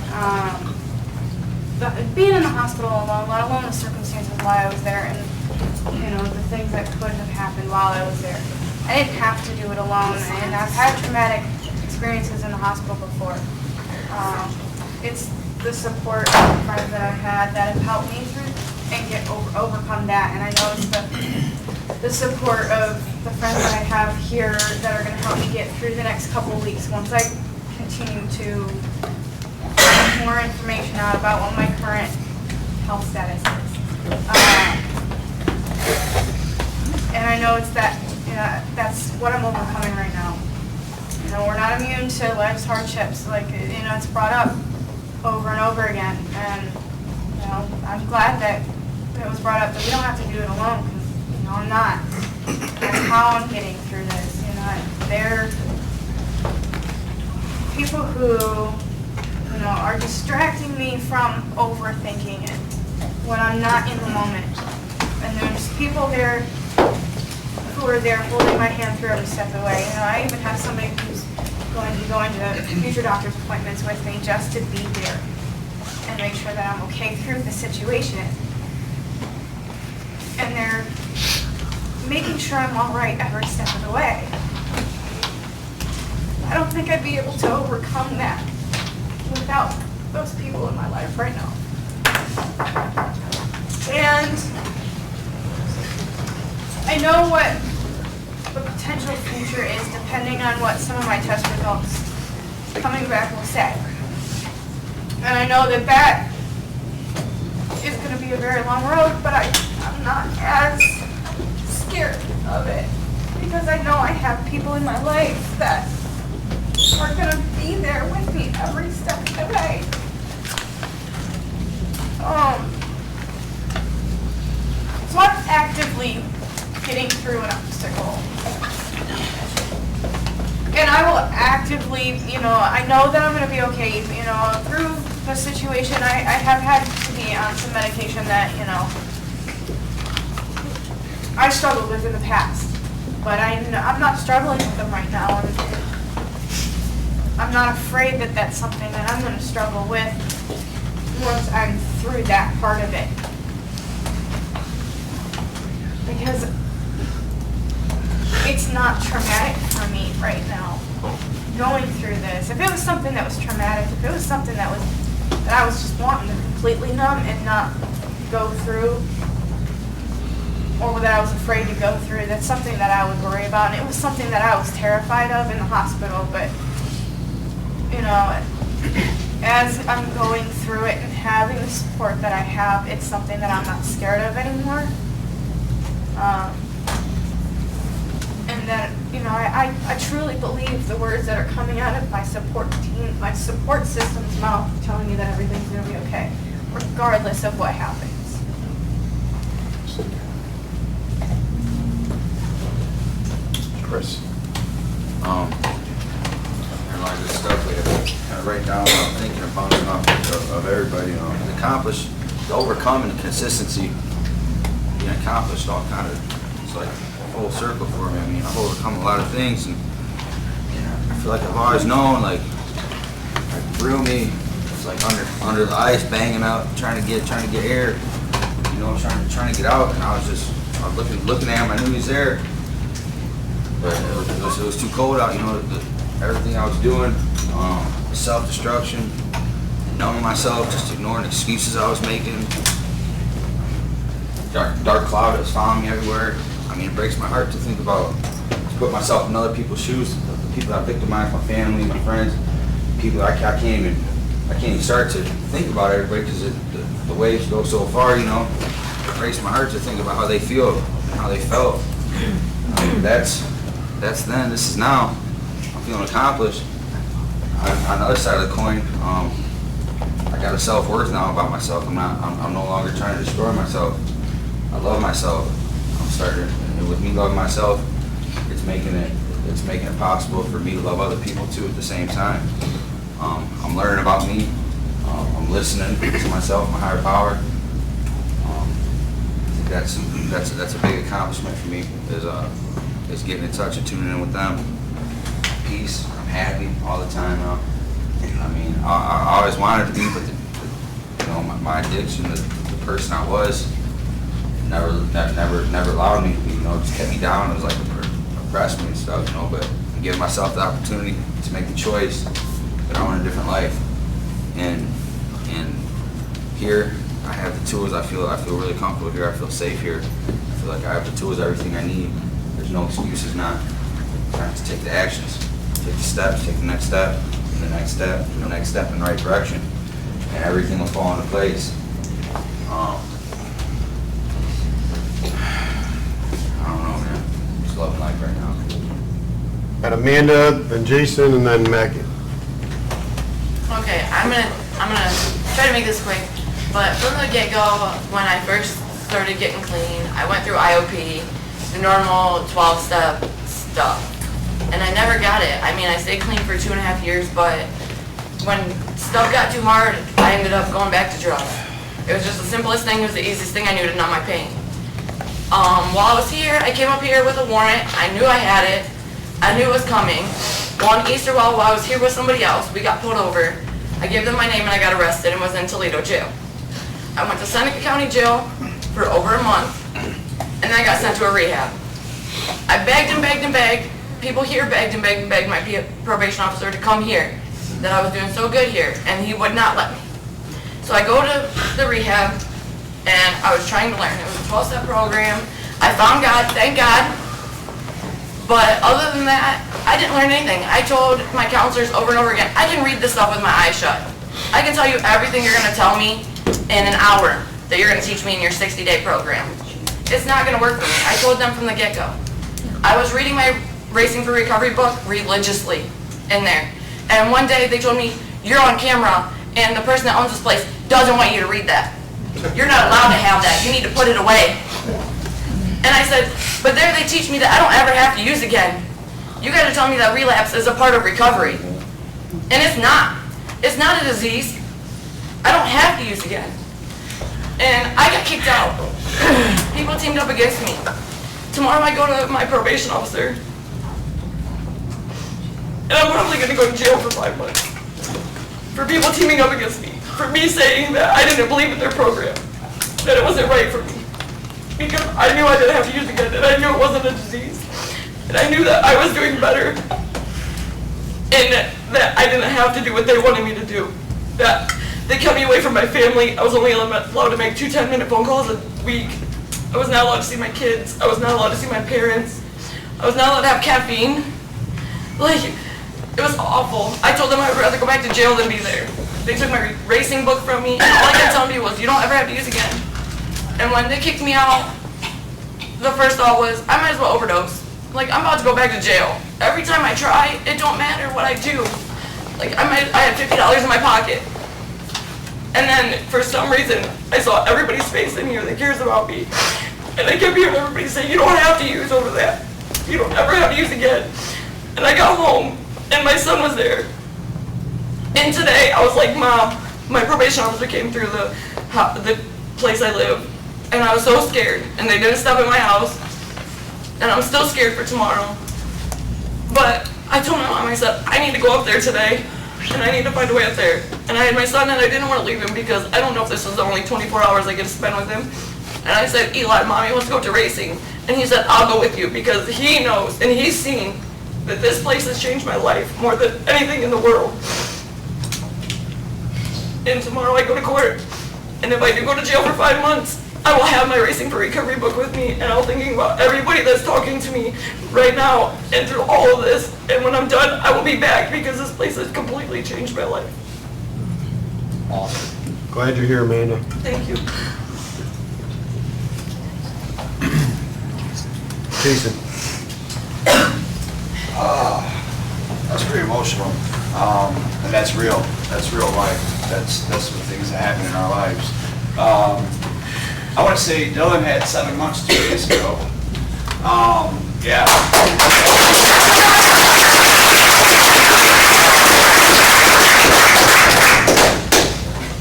Being in the hospital alone, let alone the circumstances why I was there, and the things that could have happened while I was there. I didn't have to do it alone, and I've had traumatic experiences in the hospital before. It's the support of the friends that I've had that have helped me through and overcome that, and I know it's the support of the friends that I have here that are going to help me get through the next couple of weeks once I continue to get more information out about what my current health status is. And I know it's that's what I'm overcoming right now. We're not immune to life's hardships. Like, it's brought up over and over again. And, I'm glad that it was brought up that we don't have to do it alone, because, I'm not. That's how I'm getting through this. They're people who, are distracting me from overthinking it when I'm not in the moment. And there's people there who are there holding my hand through every step of the way. I even have somebody who's going to be going to future doctor's appointments with me just to be there and make sure that I'm okay through the situation. And they're making sure I'm all right every step of the way. I don't think I'd be able to overcome that without those people in my life right now. And I know what the potential future is depending on what some of my test results coming back will say. And I know that is going to be a very long road, but I'm not as scared of it because I know I have people in my life that are going to be there with me every step of the way. So I'm actively getting through an obstacle. And I will actively, I know that I'm going to be okay, through the situation. I have had to be on some medication that, I struggled with in the past. But I'm not struggling with them right now. I'm not afraid that that's something that I'm going to struggle with once I'm through that part of it. Because it's not traumatic for me right now, going through this. If it was something that was traumatic, if it was something that I was just wanting to completely numb and not go through, or that I was afraid to go through, that's something that I would worry about. And it was something that I was terrified of in the hospital, but, as I'm going through it and having the support that I have, it's something that I'm not scared of anymore. And that, I truly believe the words that are coming out of my support team, my support system's mouth, telling me that everything's going to be okay, regardless of what happens. Chris. I just stuff we have to kind of write down, thinking and bouncing off of everybody, to accomplish, to overcome and consistency, being accomplished all kind of, it's like a full circle for me. I mean, I've overcome a lot of things, and I feel like I've always known, like through me, it's like under the ice, banging out, trying to get air, trying to get out, and I was looking at him, I knew he was there, but it was too cold out, everything I was doing, self-destruction, numbing myself, just ignoring excuses I was making, dark cloud that was following me everywhere. I mean, it breaks my heart to think about, to put myself in other people's shoes, the people that victimized my family, my friends, people I can't even start to think about everybody because the waves go so far, it breaks my heart to think about how they feel, how they felt. That's then, this is now. I'm feeling accomplished. On the other side of the coin, I got a self-worth now about myself. I'm no longer trying to destroy myself. I love myself. I'm starting, and with me loving myself, it's making it possible for me to love other people too at the same time. I'm learning about me. I'm listening to myself, my higher power. I think that's a big accomplishment for me. Is getting in touch and tuning in with them. Peace. I'm happy all the time now. I mean, I always wanted to be, but my addiction, the person I was, never allowed me to be. Just kept me down. It was like oppressed me and stuff. But I'm giving myself the opportunity to make the choice that I want a different life. And here, I have the tools. I feel really comfortable here. I feel safe here. I feel like I have the tools, everything I need. There's no excuses not. I have to take the actions, take the steps, take the next step, and the next step, and the next step in the right direction, and everything will fall into place. I don't know, man. I'm just loving life right now. Got Amanda, then Jason, and then Mackie. Okay, I'm gonna try to make this quick. But from the get-go, when I first started getting clean, I went through IOP, the normal 12-step stuff, and I never got it. I mean, I stayed clean for 2.5 years, but when stuff got too hard, I ended up going back to drugs. It was just the simplest thing. It was the easiest thing I knew to numb my pain. While I was here, I came up here with a warrant. I knew I had it. I knew it was coming. One Easter while I was here with somebody else, we got pulled over. I gave them my name and I got arrested and was in Toledo jail. I went to Seneca County Jail for over a month, and then I got sent to a rehab. I begged and begged and begged. People here begged and begged and begged my probation officer to come here, that I was doing so good here, and he would not let me. So I go to the rehab, and I was trying to learn. It was a 12-step program. I found God, thank God. But other than that, I didn't learn anything. I told my counselors over and over again, I can read this stuff with my eyes shut. I can tell you everything you're going to tell me in an hour that you're going to teach me in your 60-day program. It's not going to work for me. I told them from the get-go. I was reading my Racing for Recovery book religiously in there. And one day they told me, you're on camera and the person that owns this place doesn't want you to read that. You're not allowed to have that. You need to put it away. And I said, but there they teach me that I don't ever have to use again. You got to tell me that relapse is a part of recovery. And it's not. It's not a disease. I don't have to use again. And I got kicked out. People teamed up against me. Tomorrow I go to my probation officer. And I'm probably going to go to jail for 5 months. For people teaming up against me. For me saying that I didn't believe in their program. That it wasn't right for me. Because I knew I didn't have to use again. And I knew it wasn't a disease. And I knew that I was doing better. And that I didn't have to do what they wanted me to do. That they kept me away from my family. I was only allowed to make 2 10-minute phone calls a week. I was not allowed to see my kids. I was not allowed to see my parents. I was not allowed to have caffeine. Like, it was awful. I told them I would rather go back to jail than be there. They took my racing book from me, and all I kept telling people was, you don't ever have to use again. And when they kicked me out, the first thought was, I might as well overdose. Like, I'm about to go back to jail. Every time I try, it don't matter what I do. Like, I had $50 in my pocket. And then, for some reason, I saw everybody's face in here that cares about me. And I kept hearing everybody say, you don't have to use over that. You don't ever have to use again. And I got home, and my son was there. And today, I was like, Mom, my probation officer came through the place I live. And I was so scared. And they didn't stop at my house. And I'm still scared for tomorrow. But I told my mom, I said, I need to go up there today. And I need to find a way up there. And I had my son, and I didn't want to leave him because I don't know if this is the only 24 hours I get to spend with him. And I said, Eli, Mommy wants to go to racing. And he said, I'll go with you because he knows and he's seen that this place has changed my life more than anything in the world. And tomorrow I go to court. And if I do go to jail for 5 months, I will have my Racing for Recovery book with me, and I'll be thinking about everybody that's talking to me right now and through all of this. And when I'm done, I will be back because this place has completely changed my life. Awesome. Glad you're here, Amanda. Thank you. Jason. That's very emotional, and that's real. That's real life. That's what things that happen in our lives. I want to say Dylan had 7 months 2 days ago. Yeah.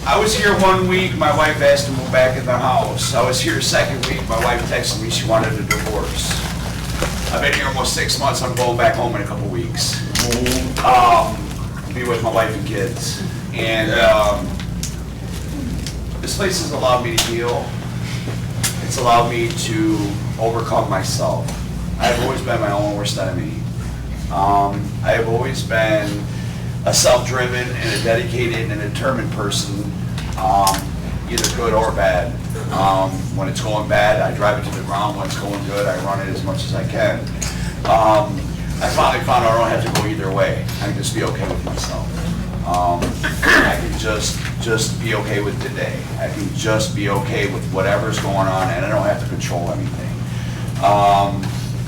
I was here 1 week, my wife asked to move back in the house. I was here 2nd week, my wife texted me she wanted a divorce. I've been here almost 6 months, I'm going back home in a couple weeks. Be with my wife and kids. And this place has allowed me to heal. It's allowed me to overcome myself. I've always been my own worst enemy. I have always been a self-driven and a dedicated and a determined person, either good or bad. When it's going bad, I drive it to the ground. When it's going good, I run it as much as I can. I finally found out I don't have to go either way. I can just be okay with myself. I can just be okay with today. I can just be okay with whatever's going on, and I don't have to control anything.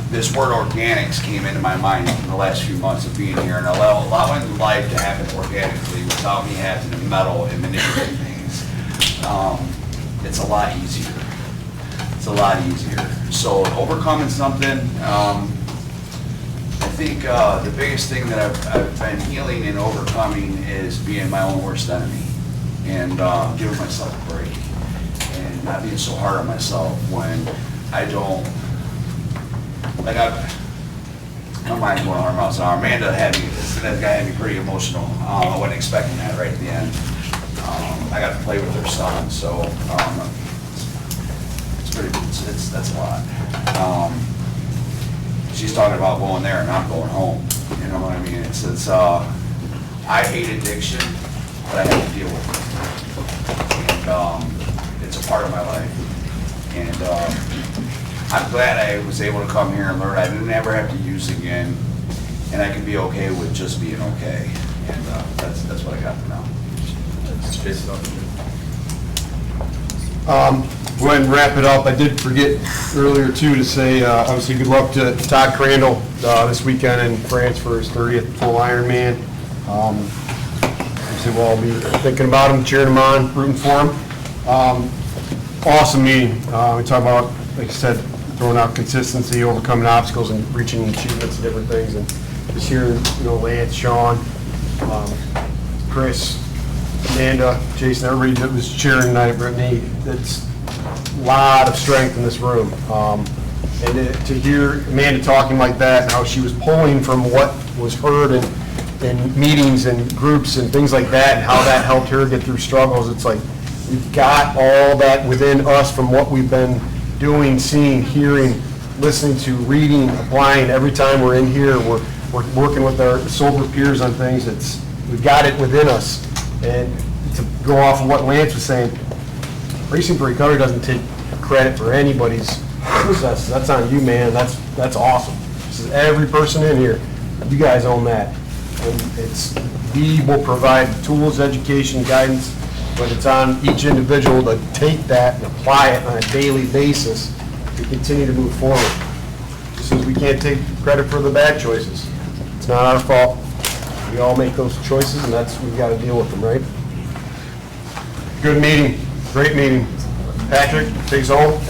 This word organics came into my mind in the last few months of being here, and allowing life to happen organically without me having to meddle and manipulate things. It's a lot easier. It's a lot easier. So overcoming something, I think the biggest thing that I've been healing and overcoming is being my own worst enemy and giving myself a break and not being so hard on myself when I don't, like I don't mind going 100 miles an hour. Amanda had me, that guy had me pretty emotional. I wasn't expecting that right at the end. I got to play with her son, so that's a lot. She's talking about going there and I'm going home. You know what I mean? I hate addiction, but I have to deal with it. And it's a part of my life. And I'm glad I was able to come here and learn. I didn't ever have to use again, and I can be okay with just being okay. And that's what I got for now. Go ahead and wrap it up. I did forget earlier too to say, obviously good luck to Todd Crandall this weekend in France for his 30th full Ironman. Obviously we'll all be thinking about him, cheering him on, rooting for him. Awesome meeting. We talk about, like I said, throwing out consistency, overcoming obstacles, and reaching achievements and different things. And just hearing, Lance, Sean, Chris, Amanda, Jason, everybody that was cheering tonight, Brittany, it's a lot of strength in this room. And to hear Amanda talking like that and how she was pulling from what was heard in meetings and groups and things like that and how that helped her get through struggles, it's like we've got all that within us from what we've been doing, seeing, hearing, listening to, reading, applying. Every time we're in here, we're working with our sober peers on things. We've got it within us. And to go off of what Lance was saying, Racing for Recovery doesn't take credit for anybody's success. That's on you, man. That's awesome. This is every person in here. You guys own that. And we will provide tools, education, guidance, but it's on each individual to take that and apply it on a daily basis to continue to move forward. Just as we can't take credit for the bad choices. It's not our fault. We all make those choices, and we've got to deal with them, right? Good meeting, great meeting. Patrick, take us home.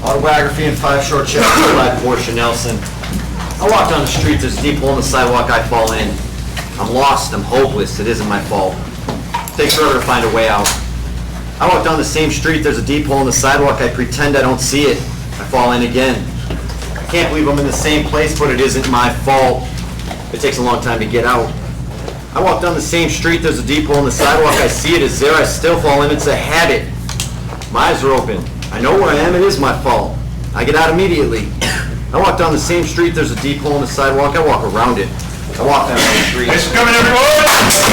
Autobiography in 5 short chapters by Portia Nelson. I walk down the street, there's a deep hole in the sidewalk, I fall in. I'm lost, I'm hopeless, it isn't my fault. It takes forever to find a way out. I walk down the same street, there's a deep hole in the sidewalk, I pretend I don't see it. I fall in again. I can't believe I'm in the same place, but it isn't my fault. It takes a long time to get out. I walk down the same street, there's a deep hole in the sidewalk, I see it, it's there, I still fall in, it's a habit. My eyes are open. I know where I am, it is my fault. I get out immediately. I walk down the same street, there's a deep hole in the sidewalk, I walk around it. I walk down the street. Thanks for coming, everyone!